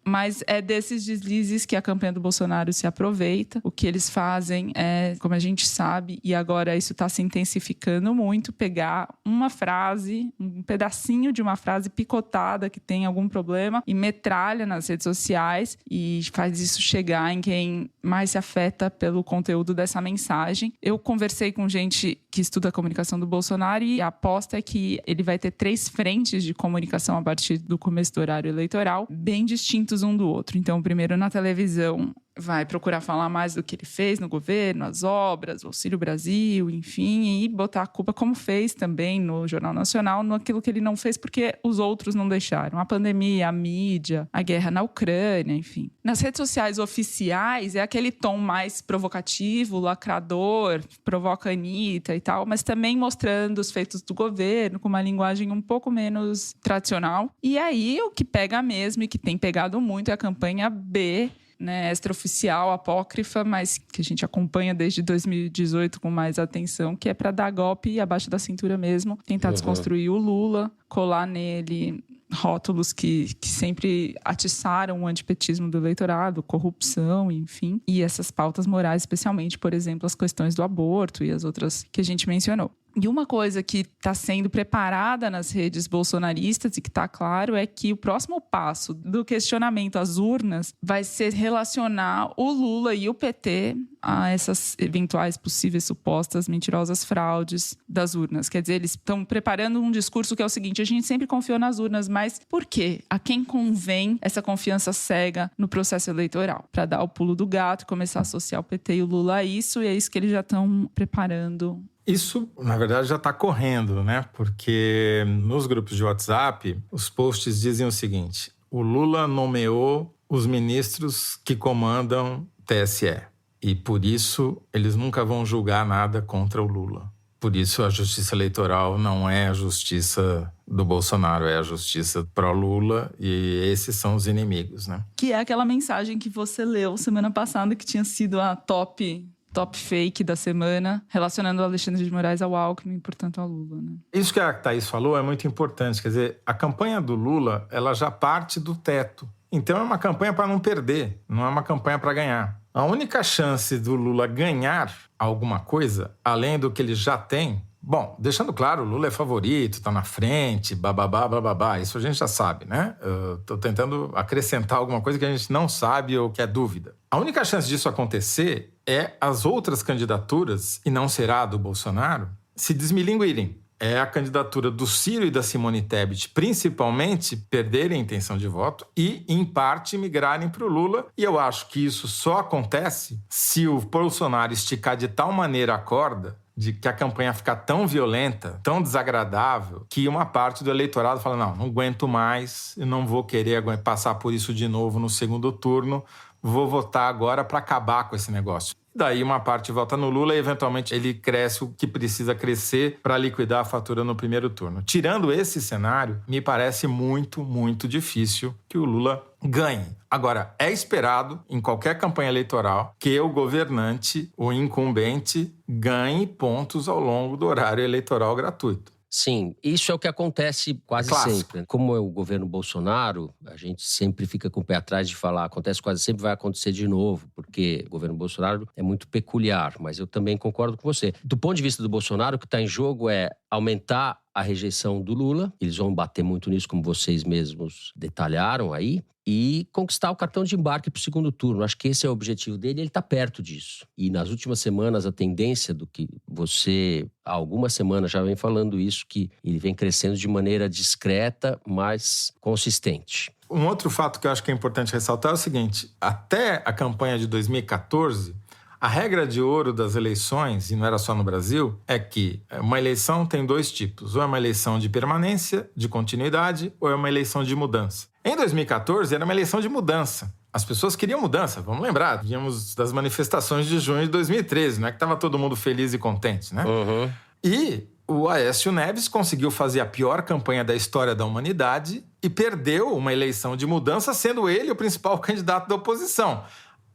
Mas é desses deslizes que a campanha do Bolsonaro se aproveita. O que eles fazem é, como a gente sabe, e agora isso está se intensificando muito, pegar uma frase, um pedacinho de uma frase picotada que tem algum problema e metralha nas redes sociais e faz isso chegar em quem mais se afeta pelo conteúdo dessa mensagem. Eu conversei com gente que estuda a comunicação do Bolsonaro e a aposta é que ele vai ter 3 frentes de comunicação a partir do começo do horário eleitoral, bem distintos um do outro. Então, primeiro na televisão, vai procurar falar mais do que ele fez no governo, as obras, o Auxílio Brasil, enfim, e botar a culpa, como fez também no Jornal Nacional, naquilo que ele não fez porque os outros não deixaram. A pandemia, a mídia, a guerra na Ucrânia, enfim. Nas redes sociais oficiais, é aquele tom mais provocativo, lacrador, provoca a Anitta e tal, mas também mostrando os feitos do governo, com uma linguagem um pouco menos tradicional. E aí, o que pega mesmo e que tem pegado muito é a campanha B, né, extraoficial, apócrifa, mas que a gente acompanha desde 2018 com mais atenção, que é para dar golpe abaixo da cintura mesmo, tentar desconstruir o Lula, colar nele rótulos que sempre atiçaram o antipetismo do eleitorado, corrupção, enfim, e essas pautas morais, especialmente, por exemplo, as questões do aborto e as outras que a gente mencionou. E uma coisa que está sendo preparada nas redes bolsonaristas e que está claro é que o próximo passo do questionamento às urnas vai ser relacionar o Lula e o PT a essas eventuais possíveis supostas mentirosas fraudes das urnas. Quer dizer, eles estão preparando um discurso que é o seguinte: a gente sempre confiou nas urnas, mas por quê? A quem convém essa confiança cega no processo eleitoral? Para dar o pulo do gato e começar a associar o PT e o Lula a isso, e é isso que eles já estão preparando. Isso, na verdade, já está correndo, né? Porque nos grupos de WhatsApp, os posts dizem o seguinte: o Lula nomeou os ministros que comandam TSE. E, por isso, eles nunca vão julgar nada contra o Lula. Por isso, a justiça eleitoral não é a justiça do Bolsonaro, é a justiça pró-Lula, e esses são os inimigos, né? Que é aquela mensagem que você leu semana passada, que tinha sido a top fake da semana, relacionando o Alexandre de Moraes ao Alckmin e, portanto, ao Lula, né? Isso que a Thaís falou é muito importante. Quer dizer, a campanha do Lula, ela já parte do teto. Então, é uma campanha para não perder, não é uma campanha para ganhar. A única chance do Lula ganhar alguma coisa, além do que ele já tem, Bom, deixando claro, o Lula é favorito, tá na frente, bababá, isso a gente já sabe, né? Eu tô tentando acrescentar alguma coisa que a gente não sabe ou que é dúvida. A única chance disso acontecer é as outras candidaturas, e não será a do Bolsonaro, se desmilinguirem. É a candidatura do Ciro e da Simone Tebet, principalmente, perderem a intenção de voto e, em parte, migrarem para o Lula. E eu acho que isso só acontece se o Bolsonaro esticar de tal maneira a corda de que a campanha ficar tão violenta, tão desagradável, que uma parte do eleitorado fala, não aguento mais, eu não vou querer passar por isso de novo no segundo turno, vou votar agora para acabar com esse negócio. Daí uma parte vota no Lula e, eventualmente, ele cresce o que precisa crescer para liquidar a fatura no primeiro turno. Tirando esse cenário, me parece muito, muito difícil que o Lula ganhe. Agora, é esperado, em qualquer campanha eleitoral, que o governante, o incumbente, ganhe pontos ao longo do horário eleitoral gratuito. Sim, isso é o que acontece quase sempre. Como é o governo Bolsonaro, a gente sempre fica com o pé atrás de falar, acontece quase sempre, vai acontecer de novo, porque o governo Bolsonaro é muito peculiar, mas eu também concordo com você. Do ponto de vista do Bolsonaro, o que está em jogo é aumentar a rejeição do Lula, eles vão bater muito nisso, como vocês mesmos detalharam aí, e conquistar o cartão de embarque para o segundo turno. Acho que esse é o objetivo dele, ele está perto disso. E nas últimas semanas, a tendência do que você, há algumas semanas já vem falando isso, que ele vem crescendo de maneira discreta, mas consistente. Um outro fato que eu acho que é importante ressaltar é o seguinte, até a campanha de 2014, a regra de ouro das eleições, e não era só no Brasil, é que uma eleição tem dois tipos. Ou é uma eleição de permanência, de continuidade, ou é uma eleição de mudança. Em 2014, era uma eleição de mudança. As pessoas queriam mudança, vamos lembrar. Víamos das manifestações de junho de 2013, não é que estava todo mundo feliz e contente, né? Uhum. E o Aécio Neves conseguiu fazer a pior campanha da história da humanidade e perdeu uma eleição de mudança, sendo ele o principal candidato da oposição.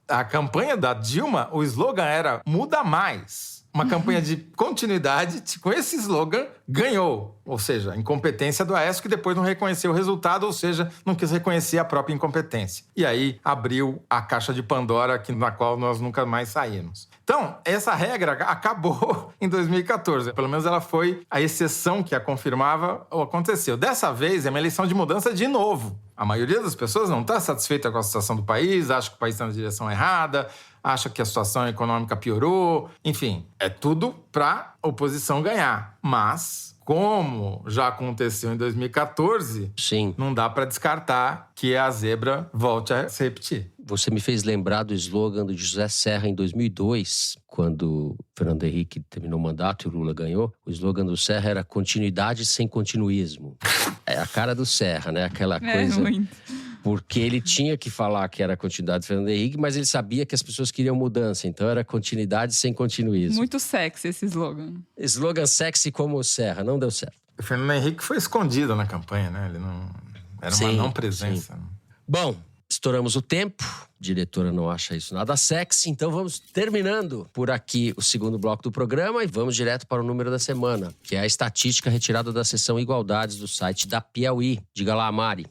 A campanha da Dilma, o slogan era Muda Mais. Uma campanha de continuidade, com esse slogan, ganhou. Ou seja, a incompetência do Aécio, que depois não reconheceu o resultado, ou seja, não quis reconhecer a própria incompetência. E aí abriu a caixa de Pandora, na qual nós nunca mais saímos. Então, essa regra acabou em 2014. Pelo menos ela foi a exceção que a confirmava ou aconteceu. Dessa vez, é uma eleição de mudança de novo. A maioria das pessoas não está satisfeita com a situação do país, acha que o país está na direção errada, acha que a situação econômica piorou. Enfim, é tudo para a oposição ganhar. Mas, como já aconteceu em 2014, Sim. Não dá para descartar que a zebra volte a se repetir. Você me fez lembrar do slogan do José Serra em 2002, quando Fernando Henrique terminou o mandato e o Lula ganhou. O slogan do Serra era continuidade sem continuismo. É a cara do Serra, né? Aquela coisa... muito. Porque ele tinha que falar que era continuidade de Fernando Henrique, mas ele sabia que as pessoas queriam mudança. Então era continuidade sem continuismo. Muito sexy esse slogan. Slogan sexy como o Serra, não deu certo. O Fernando Henrique foi escondido na campanha, né? Ele não... Era uma não presença. Sim. Bom, estouramos o tempo. A diretora não acha isso nada sexy. Então vamos terminando por aqui o segundo bloco do programa e vamos direto para o número da semana, que é a estatística retirada da seção Igualdades do site da Piauí. Diga lá, Mari.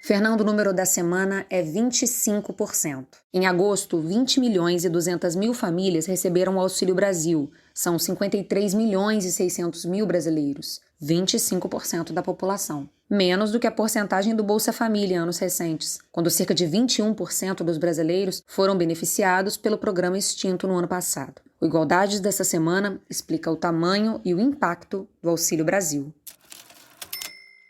Fernando, o número da semana é 25%. Em agosto, 20 milhões e 200 mil famílias receberam o Auxílio Brasil. São 53 milhões e 600 mil brasileiros, 25% da população. Menos do que a porcentagem do Bolsa Família em anos recentes, quando cerca de 21% dos brasileiros foram beneficiados pelo programa extinto no ano passado. O Igualdades dessa semana explica o tamanho e o impacto do Auxílio Brasil.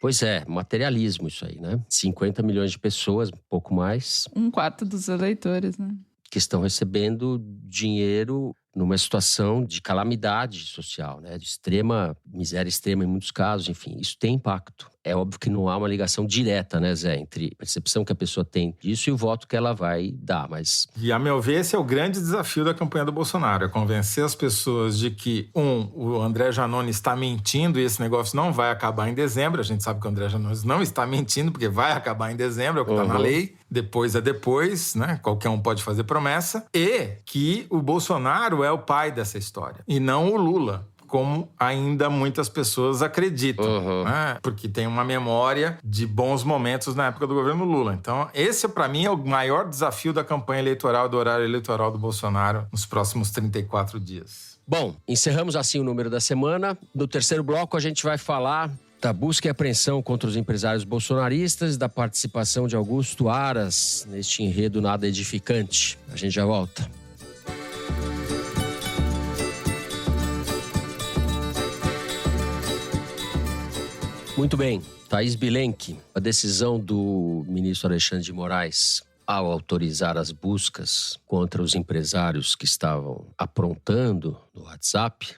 Pois é, materialismo isso aí, né? 50 milhões de pessoas, um pouco mais. 1/4 dos eleitores, né? Que estão recebendo dinheiro numa situação de calamidade social, né? De extrema miséria extrema em muitos casos, enfim. Isso tem impacto. É óbvio que não há uma ligação direta, né, Zé? Entre a percepção que a pessoa tem disso e o voto que ela vai dar, mas... E, a meu ver, esse é o grande desafio da campanha do Bolsonaro. É convencer as pessoas de que, o André Janones está mentindo e esse negócio não vai acabar em dezembro. A gente sabe que o André Janones não está mentindo, porque vai acabar em dezembro, é o que está na lei. Depois é depois, né? Qualquer um pode fazer promessa. E que o Bolsonaro é o pai dessa história, e não o Lula, como ainda muitas pessoas acreditam, né? Porque tem uma memória de bons momentos na época do governo Lula. Então, esse, para mim, é o maior desafio da campanha eleitoral, do horário eleitoral do Bolsonaro nos próximos 34 dias. Bom, encerramos assim o número da semana. No terceiro bloco a gente vai falar da busca e apreensão contra os empresários bolsonaristas e da participação de Augusto Aras neste enredo nada edificante. A gente já volta. Muito bem, Thaís Bilenque, a decisão do ministro Alexandre de Moraes ao autorizar as buscas contra os empresários que estavam aprontando no WhatsApp,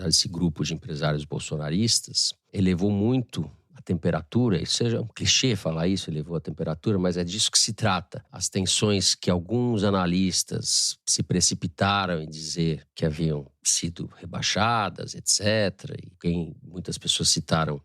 esse grupo de empresários bolsonaristas, elevou muito a temperatura. Isso seja um clichê falar isso, elevou a temperatura, mas é disso que se trata. As tensões que alguns analistas se precipitaram em dizer que haviam sido rebaixadas, etc. E muitas pessoas citaram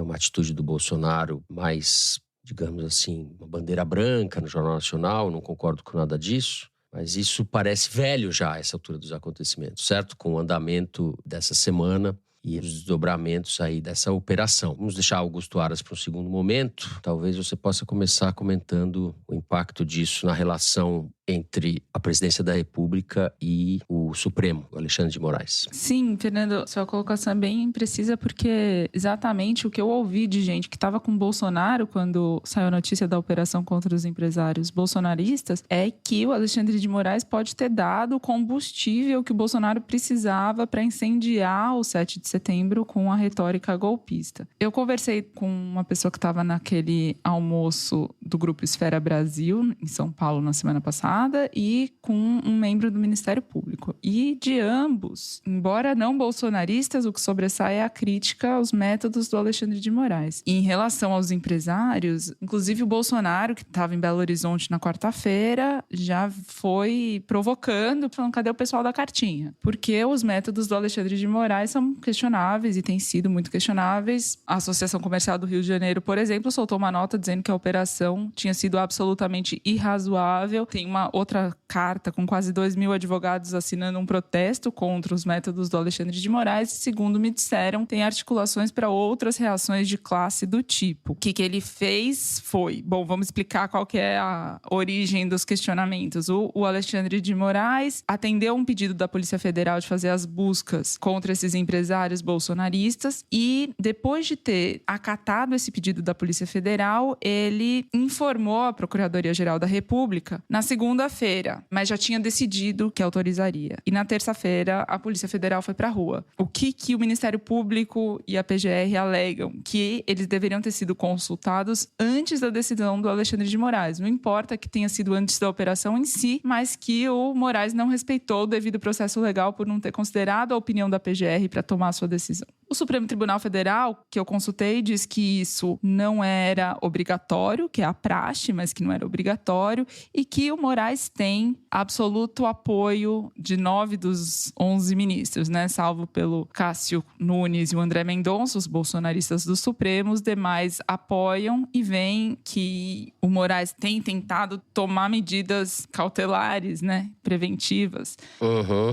uma atitude do Bolsonaro mais, digamos assim, uma bandeira branca no Jornal Nacional. Não concordo com nada disso, mas isso parece velho já a essa altura dos acontecimentos, certo? Com o andamento dessa semana e os desdobramentos aí dessa operação. Vamos deixar Augusto Aras para um segundo momento. Talvez você possa começar comentando o impacto disso na relação entre a presidência da República e o Supremo, o Alexandre de Moraes. Sim, Fernando, sua colocação é bem precisa, porque exatamente o que eu ouvi de gente que estava com o Bolsonaro quando saiu a notícia da operação contra os empresários bolsonaristas é que o Alexandre de Moraes pode ter dado o combustível que o Bolsonaro precisava para incendiar o 7 de setembro com a retórica golpista. Eu conversei com uma pessoa que estava naquele almoço do Grupo Esfera Brasil, em São Paulo, na semana passada, e com um membro do Ministério Público. E de ambos, embora não bolsonaristas, o que sobressai é a crítica aos métodos do Alexandre de Moraes. E em relação aos empresários, inclusive o Bolsonaro, que estava em Belo Horizonte na quarta-feira, já foi provocando, falando, cadê o pessoal da cartinha? Porque os métodos do Alexandre de Moraes são questionáveis e têm sido muito questionáveis. A Associação Comercial do Rio de Janeiro, por exemplo, soltou uma nota dizendo que a operação tinha sido absolutamente irrazoável. Tem uma outra carta com quase 2.000 advogados assinando um protesto contra os métodos do Alexandre de Moraes e, segundo me disseram, tem articulações para outras reações de classe do tipo. O que ele fez foi... Bom, vamos explicar qual que é a origem dos questionamentos. O Alexandre de Moraes atendeu um pedido da Polícia Federal de fazer as buscas contra esses empresários bolsonaristas e, depois de ter acatado esse pedido da Polícia Federal, ele informou a Procuradoria-Geral da República na segunda-feira, mas já tinha decidido que autorizaria. E na terça-feira, a Polícia Federal foi para a rua. O que o Ministério Público e a PGR alegam? Que eles deveriam ter sido consultados antes da decisão do Alexandre de Moraes. Não importa que tenha sido antes da operação em si, mas que o Moraes não respeitou o devido processo legal por não ter considerado a opinião da PGR para tomar a sua decisão. O Supremo Tribunal Federal, que eu consultei, diz que isso não era obrigatório, que é a praxe, mas que não era obrigatório, e que o Moraes tem absoluto apoio de 9 dos 11 ministros, né? Salvo pelo Cássio Nunes e o André Mendonça, os bolsonaristas do Supremo, os demais apoiam e veem que o Moraes tem tentado tomar medidas cautelares, né? Preventivas,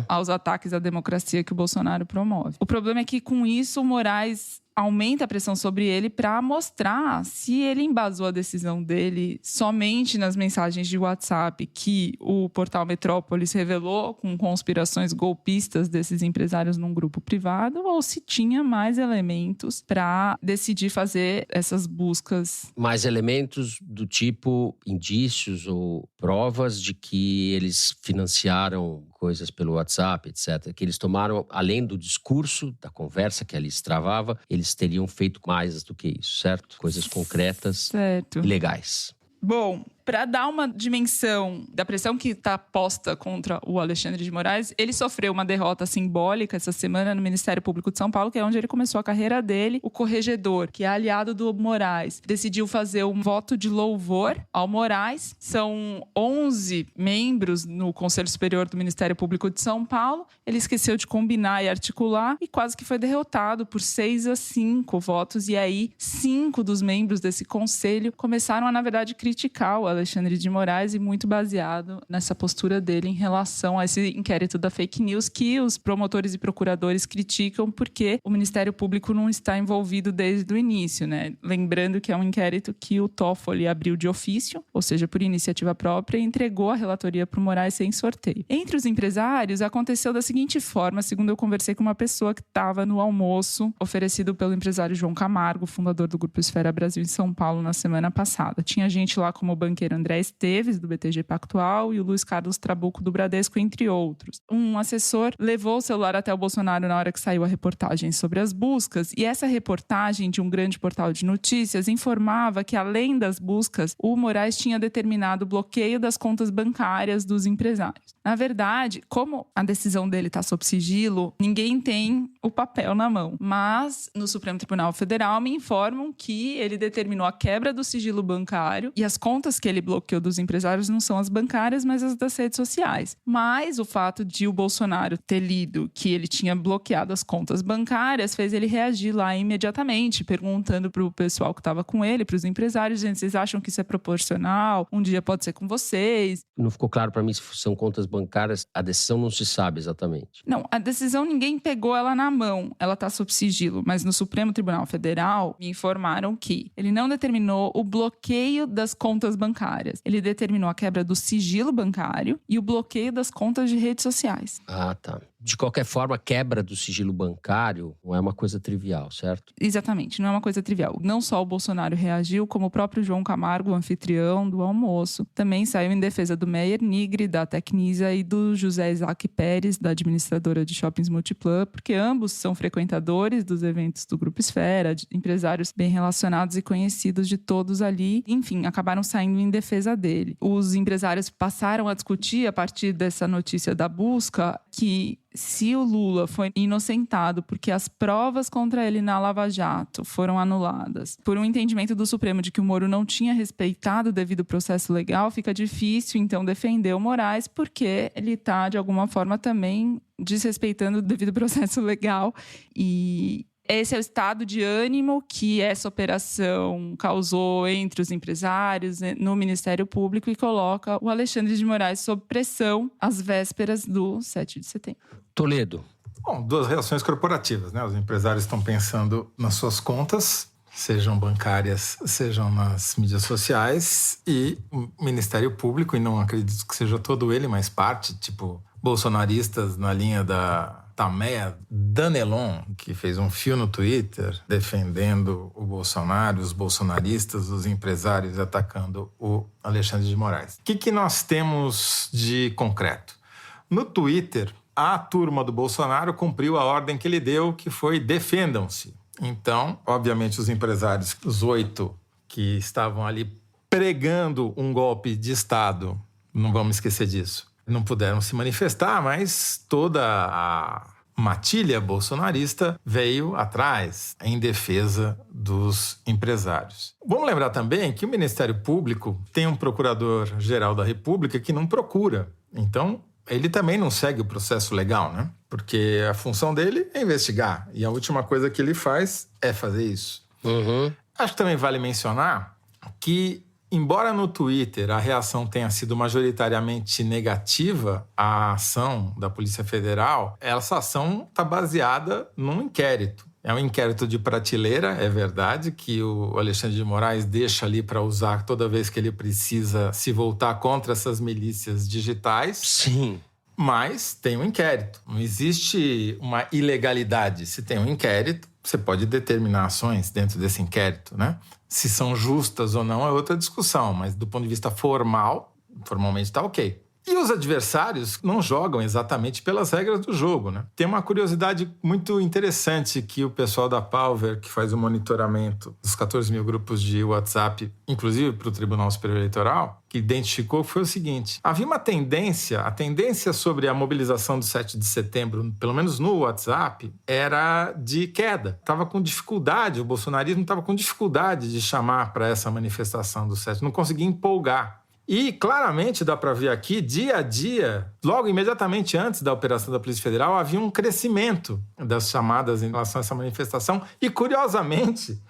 aos ataques à democracia que o Bolsonaro promove. O problema é que, com isso, o Moraes aumenta a pressão sobre ele para mostrar se ele embasou a decisão dele somente nas mensagens de WhatsApp que o portal Metrópolis revelou com conspirações golpistas desses empresários num grupo privado, ou se tinha mais elementos para decidir fazer essas buscas. Mais elementos do tipo indícios ou provas de que eles financiaram coisas pelo WhatsApp, etc. Que eles tomaram, além do discurso, da conversa que ali se travava, eles teriam feito mais do que isso, certo? Coisas concretas e legais. Bom, para dar uma dimensão da pressão que está posta contra o Alexandre de Moraes, ele sofreu uma derrota simbólica essa semana no Ministério Público de São Paulo, que é onde ele começou a carreira dele. O corregedor, que é aliado do Moraes, decidiu fazer um voto de louvor ao Moraes. São 11 membros no Conselho Superior do Ministério Público de São Paulo. Ele esqueceu de combinar e articular e quase que foi derrotado por 6-5 votos. E aí, 5 dos membros desse conselho começaram a, na verdade, criticar o Alexandre de Moraes, e muito baseado nessa postura dele em relação a esse inquérito da fake news que os promotores e procuradores criticam porque o Ministério Público não está envolvido desde o início, né? Lembrando que é um inquérito que o Toffoli abriu de ofício, ou seja, por iniciativa própria, e entregou a relatoria para o Moraes sem sorteio. Entre os empresários, aconteceu da seguinte forma, segundo eu conversei com uma pessoa que estava no almoço oferecido pelo empresário João Camargo, fundador do Grupo Esfera Brasil em São Paulo, na semana passada. Tinha gente lá como o banqueiro André Esteves, do BTG Pactual, e o Luiz Carlos Trabuco, do Bradesco, entre outros. Um assessor levou o celular até o Bolsonaro na hora que saiu a reportagem sobre as buscas, e essa reportagem de um grande portal de notícias informava que, além das buscas, o Moraes tinha determinado o bloqueio das contas bancárias dos empresários. Na verdade, como a decisão dele está sob sigilo, ninguém tem o papel na mão. Mas, no Supremo Tribunal Federal, me informam que ele determinou a quebra do sigilo bancário e as contas que ele bloqueou dos empresários não são as bancárias, mas as das redes sociais. Mas o fato de o Bolsonaro ter lido que ele tinha bloqueado as contas bancárias fez ele reagir lá imediatamente, perguntando para o pessoal que estava com ele, para os empresários: gente, vocês acham que isso é proporcional? Um dia pode ser com vocês. Não ficou claro para mim se são contas bancárias. A decisão não se sabe exatamente. Não, a decisão ninguém pegou ela na mão. Ela está sob sigilo. Mas no Supremo Tribunal Federal me informaram que ele não determinou o bloqueio das contas bancárias. Ele determinou a quebra do sigilo bancário e o bloqueio das contas de redes sociais. Ah, tá. De qualquer forma, a quebra do sigilo bancário não é uma coisa trivial, certo? Exatamente, não é uma coisa trivial. Não só o Bolsonaro reagiu, como o próprio João Camargo, o anfitrião do almoço, também saiu em defesa do Meyer Nigre, da Tecnisa, e do José Isaac Pérez, da administradora de shoppings Multiplan, porque ambos são frequentadores dos eventos do Grupo Esfera, empresários bem relacionados e conhecidos de todos ali. Enfim, acabaram saindo em defesa dele. Os empresários passaram a discutir, a partir dessa notícia da busca, que se o Lula foi inocentado porque as provas contra ele na Lava Jato foram anuladas por um entendimento do Supremo de que o Moro não tinha respeitado o devido processo legal, fica difícil, então, defender o Moraes, porque ele está, de alguma forma, também desrespeitando o devido processo legal. E esse é o estado de ânimo que essa operação causou entre os empresários, no Ministério Público, e coloca o Alexandre de Moraes sob pressão às vésperas do 7 de setembro. Toledo. Bom, duas reações corporativas, né? Os empresários estão pensando nas suas contas, sejam bancárias, sejam nas mídias sociais, e o Ministério Público, e não acredito que seja todo ele, mas parte, tipo, bolsonaristas na linha da Tameia Danelon, que fez um fio no Twitter defendendo o Bolsonaro, os bolsonaristas, os empresários atacando o Alexandre de Moraes. O que nós temos de concreto? No Twitter, a turma do Bolsonaro cumpriu a ordem que ele deu, que foi defendam-se. Então, obviamente, os empresários, os 8 que estavam ali pregando um golpe de Estado, não vamos esquecer disso, não puderam se manifestar, mas toda a matilha bolsonarista veio atrás em defesa dos empresários. Vamos lembrar também que o Ministério Público tem um procurador-geral da República que não procura. Então, ele também não segue o processo legal, né? Porque a função dele é investigar. E a última coisa que ele faz é fazer isso. Acho que também vale mencionar que, embora no Twitter a reação tenha sido majoritariamente negativa à ação da Polícia Federal, essa ação está baseada num inquérito. É um inquérito de prateleira, é verdade, que o Alexandre de Moraes deixa ali para usar toda vez que ele precisa se voltar contra essas milícias digitais. Sim. Mas tem um inquérito. Não existe uma ilegalidade. Se tem um inquérito, você pode determinar ações dentro desse inquérito, né? Se são justas ou não é outra discussão, mas do ponto de vista formal, formalmente está ok. E os adversários não jogam exatamente pelas regras do jogo, né? Tem uma curiosidade muito interessante que o pessoal da Palver, que faz o monitoramento dos 14 mil grupos de WhatsApp, inclusive para o Tribunal Superior Eleitoral, que identificou, foi o seguinte: havia uma tendência, a tendência sobre a mobilização do 7 de setembro, pelo menos no WhatsApp, era de queda. Estava com dificuldade, o bolsonarismo estava com dificuldade de chamar para essa manifestação do 7, não conseguia empolgar. E claramente dá para ver aqui, dia a dia, logo imediatamente antes da operação da Polícia Federal, havia um crescimento das chamadas em relação a essa manifestação. E, curiosamente,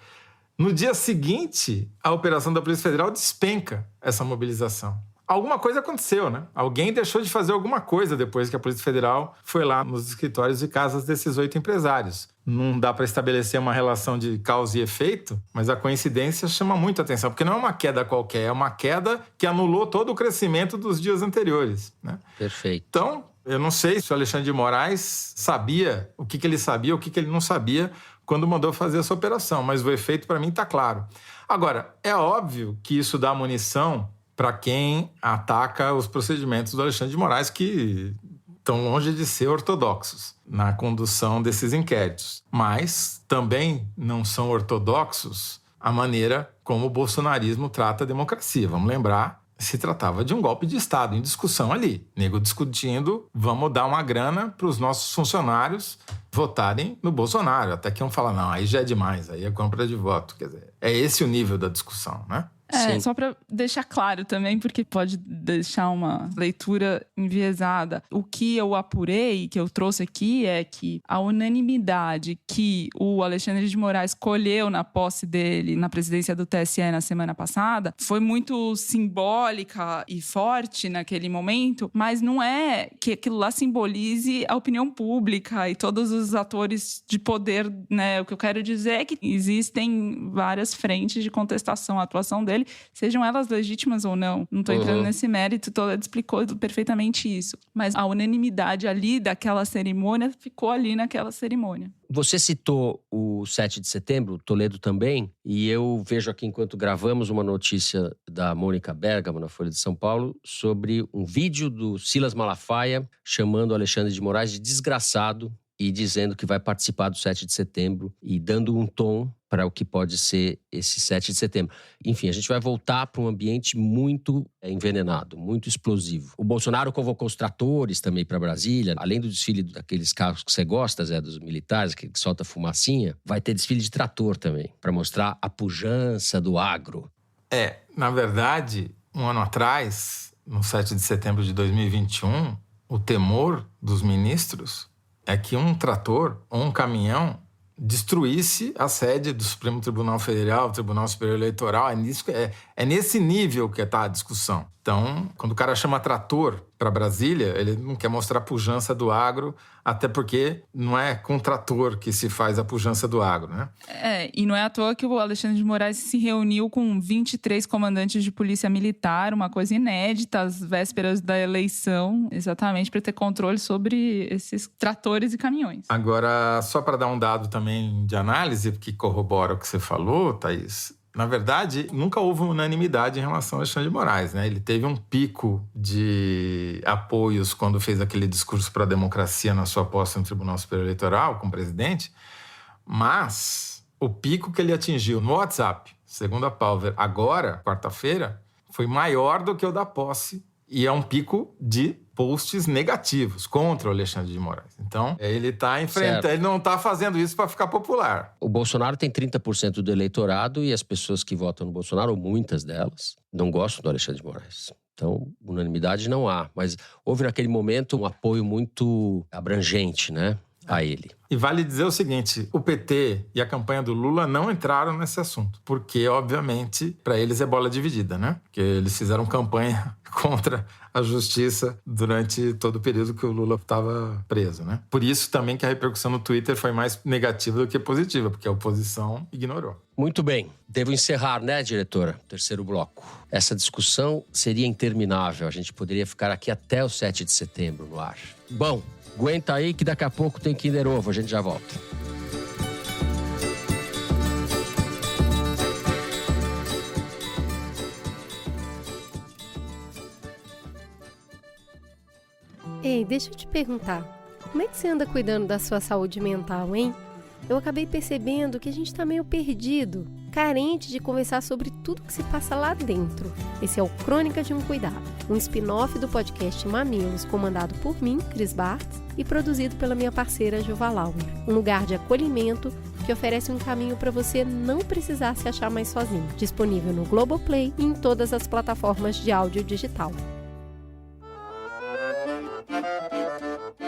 No dia seguinte, a operação da Polícia Federal despenca essa mobilização. Alguma coisa aconteceu, né? Alguém deixou de fazer alguma coisa depois que a Polícia Federal foi lá nos escritórios e casas desses 8 empresários. Não dá para estabelecer uma relação de causa e efeito, mas a coincidência chama muito a atenção, porque não é uma queda qualquer, é uma queda que anulou todo o crescimento dos dias anteriores, né? Perfeito. Então, eu não sei se o Alexandre de Moraes sabia o que ele sabia, o que ele não sabia quando mandou fazer essa operação, mas o efeito para mim está claro. Agora, é óbvio que isso dá munição para quem ataca os procedimentos do Alexandre de Moraes, que estão longe de ser ortodoxos na condução desses inquéritos. Mas também não são ortodoxos a maneira como o bolsonarismo trata a democracia. Vamos lembrar, se tratava de um golpe de Estado em discussão ali. Nego discutindo, vamos dar uma grana para os nossos funcionários votarem no Bolsonaro. Até que iam falar, não, aí já é demais, aí é compra de voto. Quer dizer, é esse o nível da discussão, né? Só para deixar claro também, porque pode deixar uma leitura enviesada. O que eu apurei, que eu trouxe aqui, é que a unanimidade que o Alexandre de Moraes colheu na posse dele na presidência do TSE na semana passada foi muito simbólica e forte naquele momento, mas não é que aquilo lá simbolize a opinião pública e todos os atores de poder, né? O que eu quero dizer é que existem várias frentes de contestação à atuação dele, sejam elas legítimas ou não. Não estou entrando nesse mérito, Toledo explicou perfeitamente isso. Mas a unanimidade ali daquela cerimônia ficou ali naquela cerimônia. Você citou o 7 de setembro, Toledo também, e eu vejo aqui enquanto gravamos uma notícia da Mônica Bergamo na Folha de São Paulo sobre um vídeo do Silas Malafaia chamando o Alexandre de Moraes de desgraçado e dizendo que vai participar do 7 de setembro e dando um tom para o que pode ser esse 7 de setembro. Enfim, a gente vai voltar para um ambiente muito envenenado, muito explosivo. O Bolsonaro convocou os tratores também para Brasília. Além do desfile daqueles carros que você gosta, Zé, dos militares, que solta fumacinha, vai ter desfile de trator também, para mostrar a pujança do agro. Na verdade, um ano atrás, no 7 de setembro de 2021, o temor dos ministros é que um trator ou um caminhão destruísse a sede do Supremo Tribunal Federal, Tribunal Superior Eleitoral. É nesse nível que está a discussão. Então, quando o cara chama trator para Brasília, ele não quer mostrar a pujança do agro, até porque não é com trator que se faz a pujança do agro, né? E não é à toa que o Alexandre de Moraes se reuniu com 23 comandantes de polícia militar, uma coisa inédita, às vésperas da eleição, exatamente para ter controle sobre esses tratores e caminhões. Agora, só para dar um dado também de análise, que corrobora o que você falou, Thaís, na verdade, nunca houve unanimidade em relação a Alexandre de Moraes, né? Ele teve um pico de apoios quando fez aquele discurso para a democracia na sua posse no Tribunal Superior Eleitoral, como presidente, mas o pico que ele atingiu no WhatsApp, segundo a Palver, agora, quarta-feira, foi maior do que o da posse, e é um pico de posts negativos contra o Alexandre de Moraes. Então, ele está enfrentando, ele não está fazendo isso para ficar popular. O Bolsonaro tem 30% do eleitorado e as pessoas que votam no Bolsonaro, ou muitas delas, não gostam do Alexandre de Moraes. Então, unanimidade não há. Mas houve naquele momento um apoio muito abrangente, né, a ele. E vale dizer o seguinte, o PT e a campanha do Lula não entraram nesse assunto, porque, obviamente, para eles é bola dividida, né? Porque eles fizeram campanha contra a justiça durante todo o período que o Lula estava preso, né? Por isso também que a repercussão no Twitter foi mais negativa do que positiva, porque a oposição ignorou. Muito bem. Devo encerrar, né, diretora? Terceiro bloco. Essa discussão seria interminável. A gente poderia ficar aqui até o 7 de setembro no ar. Bom, aguenta aí que daqui a pouco tem Kinder Ovo. A gente já volta. Ei, deixa eu te perguntar, como é que você anda cuidando da sua saúde mental, hein? Eu acabei percebendo que a gente tá meio perdido, carente de conversar sobre tudo que se passa lá dentro. Esse é o Crônica de um Cuidado, um spin-off do podcast Mamilos, comandado por mim, Cris Bartz, e produzido pela minha parceira Juva Lauer. Um lugar de acolhimento que oferece um caminho para você não precisar se achar mais sozinho. Disponível no Globoplay e em todas as plataformas de áudio digital.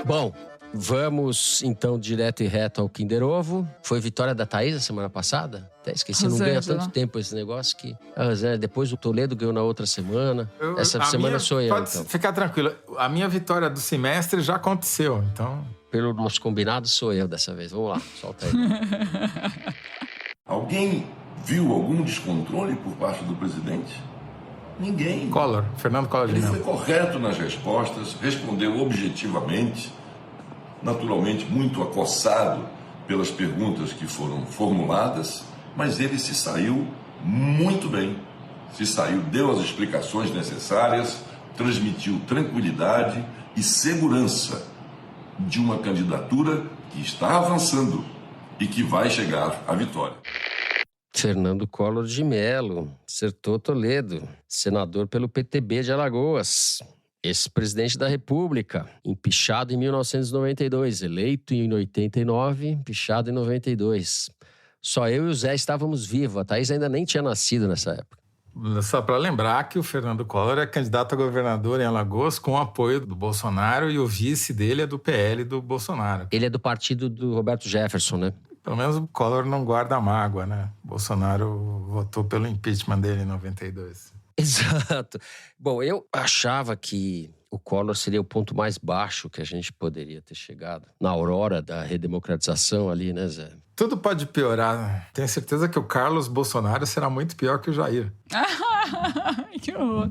Bom, Vamos, então, direto e reto ao Kinder Ovo. Foi vitória da Thaís a semana passada? Até esqueci, não ganha tanto tempo esse negócio que... A Rosângela, depois o Toledo ganhou na outra semana. Essa semana sou eu, pode então. Ficar tranquilo. A minha vitória do semestre já aconteceu, então... Pelo nosso combinado, sou eu dessa vez. Vamos lá, solta aí. Alguém viu algum descontrole por parte do presidente? Ninguém. Fernando Collor de Ele Mello. foi correto nas respostas, respondeu objetivamente, naturalmente muito acossado pelas perguntas que foram formuladas, mas ele se saiu muito bem. Se saiu, deu as explicações necessárias, transmitiu tranquilidade e segurança de uma candidatura que está avançando e que vai chegar à vitória. Fernando Collor de Mello, acertou Toledo, senador pelo PTB de Alagoas, ex-presidente da República, empichado em 1992, eleito em 89, empichado em 92. Só eu e o Zé estávamos vivos, a Thaís ainda nem tinha nascido nessa época. Só para lembrar que o Fernando Collor é candidato a governador em Alagoas com o apoio do Bolsonaro e o vice dele é do PL do Bolsonaro. Ele é do partido do Roberto Jefferson, né? Pelo menos o Collor não guarda mágoa, né? Bolsonaro votou pelo impeachment dele em 92. Exato. Bom, eu achava que o Collor seria o ponto mais baixo que a gente poderia ter chegado. Na aurora da redemocratização ali, né, Zé? Tudo pode piorar. Tenho certeza que o Carlos Bolsonaro será muito pior que o Jair. Que horror.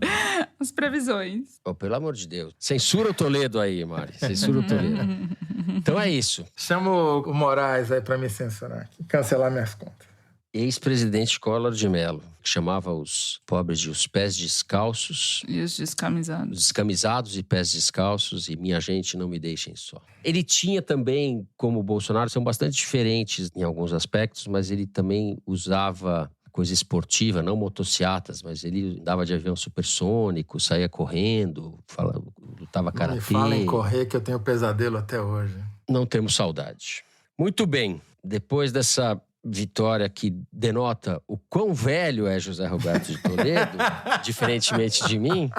As previsões. Oh, pelo amor de Deus. Censura o Toledo aí, Mari. Censura o Toledo. Então é isso. Chama o Moraes aí pra me censurar. Cancelar minhas contas. Ex-presidente Collor de Mello, que chamava os pobres de os pés descalços. E os descamisados. Os descamisados e pés descalços, e minha gente, não me deixem só. Ele tinha também, como o Bolsonaro, são bastante diferentes em alguns aspectos, mas ele também usava coisa esportiva, não motocicletas, mas ele andava de avião supersônico, saía correndo, lutava karatê. Me fala em correr que eu tenho pesadelo até hoje. Não temos saudade. Muito bem, depois dessa vitória que denota o quão velho é José Roberto de Toledo, diferentemente de mim,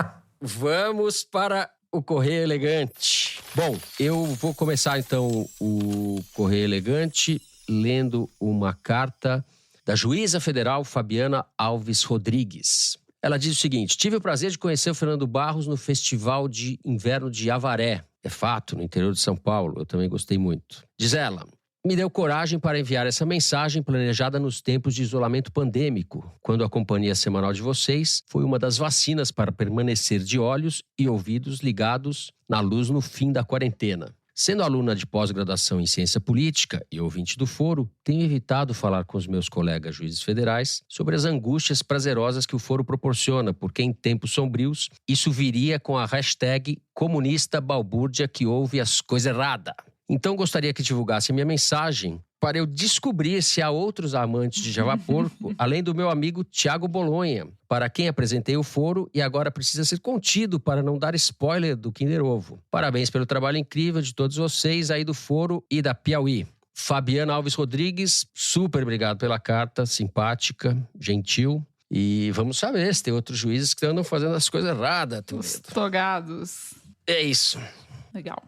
vamos para o Correio Elegante. Bom, eu vou começar então o Correio Elegante lendo uma carta da juíza federal Fabiana Alves Rodrigues. Ela diz o seguinte: tive o prazer de conhecer o Fernando Barros no Festival de Inverno de Avaré. É fato, no interior de São Paulo. Eu também gostei muito. Diz ela: me deu coragem para enviar essa mensagem planejada nos tempos de isolamento pandêmico, quando a companhia semanal de vocês foi uma das vacinas para permanecer de olhos e ouvidos ligados na luz no fim da quarentena. Sendo aluna de pós-graduação em ciência política e ouvinte do foro, tenho evitado falar com os meus colegas juízes federais sobre as angústias prazerosas que o foro proporciona, porque em tempos sombrios isso viria com a hashtag comunista balbúrdia que ouve as coisas erradas. Então gostaria que divulgasse minha mensagem para eu descobrir se há outros amantes de Javaporco, além do meu amigo Tiago Bolonha, para quem apresentei o foro e agora precisa ser contido para não dar spoiler do Kinder Ovo. Parabéns pelo trabalho incrível de todos vocês aí do foro e da Piauí. Fabiana Alves Rodrigues, super obrigado pela carta, simpática, gentil. E vamos saber se tem outros juízes que andam fazendo as coisas erradas. Os togados. É isso. Legal.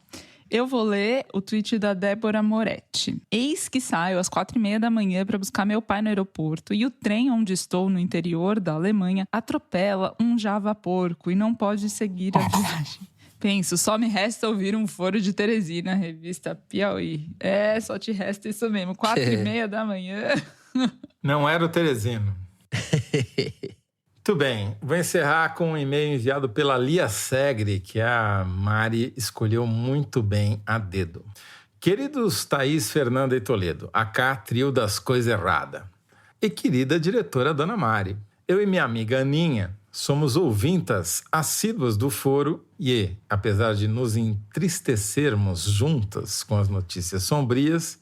Eu vou ler o tweet da Débora Moretti. Eis que saio às 4h30 da manhã para buscar meu pai no aeroporto e o trem onde estou, no interior da Alemanha, atropela um Javaporco e não pode seguir a viagem. Penso, só me resta ouvir um foro de Teresina, revista Piauí. É, só te resta isso mesmo, 4h30 da manhã. Não era o Teresino. Muito bem, vou encerrar com um e-mail enviado pela Lia Segre, que a Mari escolheu muito bem a dedo. Queridos Thaís, Fernanda e Toledo, acá trio das coisas erradas. E querida diretora Dona Mari, eu e minha amiga Aninha somos ouvintas assíduas do foro e, apesar de nos entristecermos juntas com as notícias sombrias,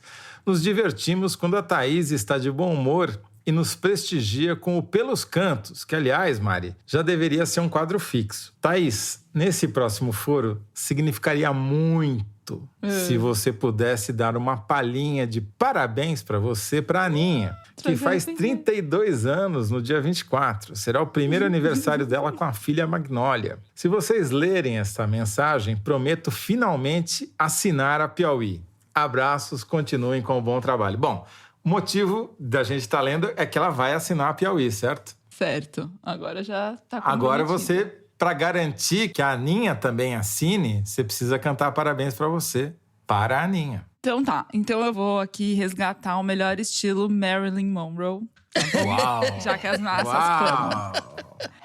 nos divertimos quando a Thaís está de bom humor e nos prestigia com o Pelos Cantos, que, aliás, Mari, já deveria ser um quadro fixo. Thaís, nesse próximo foro, significaria muito muito se você pudesse dar uma palhinha de parabéns para você, para Aninha, que faz 32 anos no dia 24. Será o primeiro aniversário dela com a filha Magnólia. Se vocês lerem essa mensagem, prometo finalmente assinar a Piauí. Abraços, continuem com o bom trabalho. Bom, o motivo da gente estar lendo é que ela vai assinar a Piauí, certo? Certo. Agora já tá comprometido. Agora você, para garantir que a Aninha também assine, você precisa cantar parabéns para você, para a Aninha. Então tá. Então eu vou aqui resgatar o melhor estilo Marilyn Monroe. Uau! Já que as massas clamam.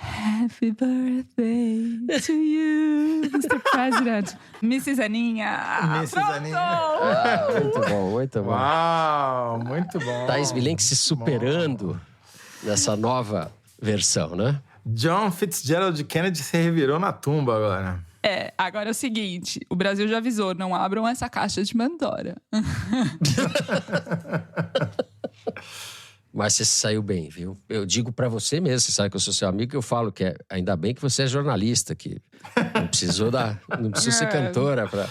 Happy birthday to you, Mr. President. Mrs. Aninha. Mrs. Aninha. Muito bom, muito bom. Uau, muito bom. Thaís Bilenque se superando nessa nova versão, né? John Fitzgerald Kennedy se revirou na tumba agora. Agora é o seguinte, o Brasil já avisou, não abram essa caixa de Pandora. Mas você saiu bem, viu? Eu digo pra você mesmo, você sabe que eu sou seu amigo, que eu falo que ainda bem que você é jornalista, que não precisou ser cantora pra...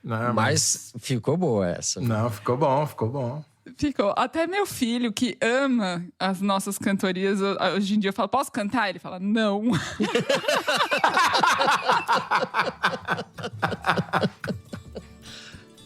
Não, mas ficou boa essa. Não, ficou bom, ficou bom. Ficou. Até meu filho, que ama as nossas cantorias, hoje em dia eu falo, posso cantar? Ele fala, não.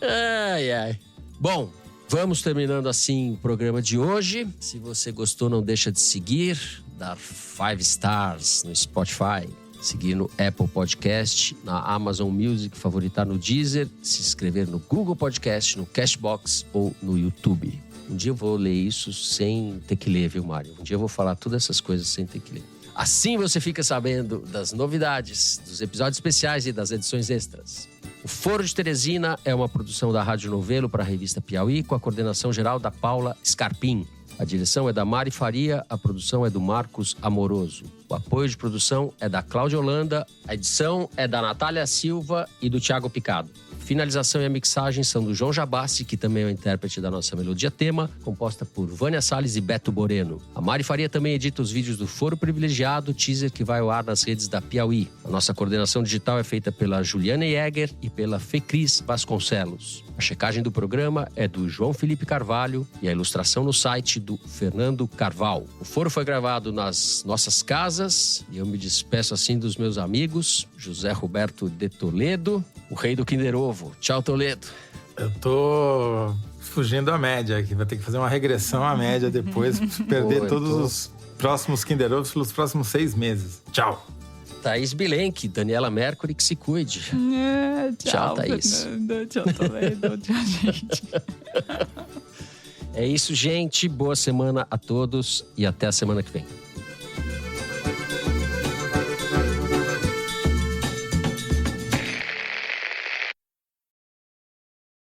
Ai, ai. Bom, vamos terminando assim o programa de hoje. Se você gostou, não deixa de seguir, dar 5 stars no Spotify, seguir no Apple Podcast, na Amazon Music, favoritar no Deezer, se inscrever no Google Podcast, no Cashbox ou no YouTube. Um dia eu vou ler isso sem ter que ler, viu, Mário? Um dia eu vou falar todas essas coisas sem ter que ler. Assim você fica sabendo das novidades, dos episódios especiais e das edições extras. O Foro de Teresina é uma produção da Rádio Novelo para a revista Piauí, com a coordenação geral da Paula Scarpim. A direção é da Mari Faria, a produção é do Marcos Amoroso. O apoio de produção é da Cláudia Holanda, a edição é da Natália Silva e do Thiago Picado. Finalização e a mixagem são do João Jabassi, que também é o intérprete da nossa melodia tema, composta por Vânia Salles e Beto Boreno. A Mari Faria também edita os vídeos do Foro Privilegiado, teaser que vai ao ar nas redes da Piauí. A nossa coordenação digital é feita pela Juliana Jäger e pela Fecris Vasconcelos. A checagem do programa é do João Felipe Carvalho e a ilustração no site do Fernando Carval. O Foro foi gravado nas nossas casas e eu me despeço assim dos meus amigos, José Roberto de Toledo, o rei do Kinder Ovo. Tchau, Toledo. Eu tô fugindo da média aqui. Vai ter que fazer uma regressão à média depois. Perder todos os próximos Kinder Ovos pelos próximos 6 meses. Tchau. Thaís Bilenque, Daniela Mercury, que se cuide. Tchau, Thaís. Fernanda. Tchau, Toledo. Tchau, gente. É isso, gente. Boa semana a todos e até a semana que vem.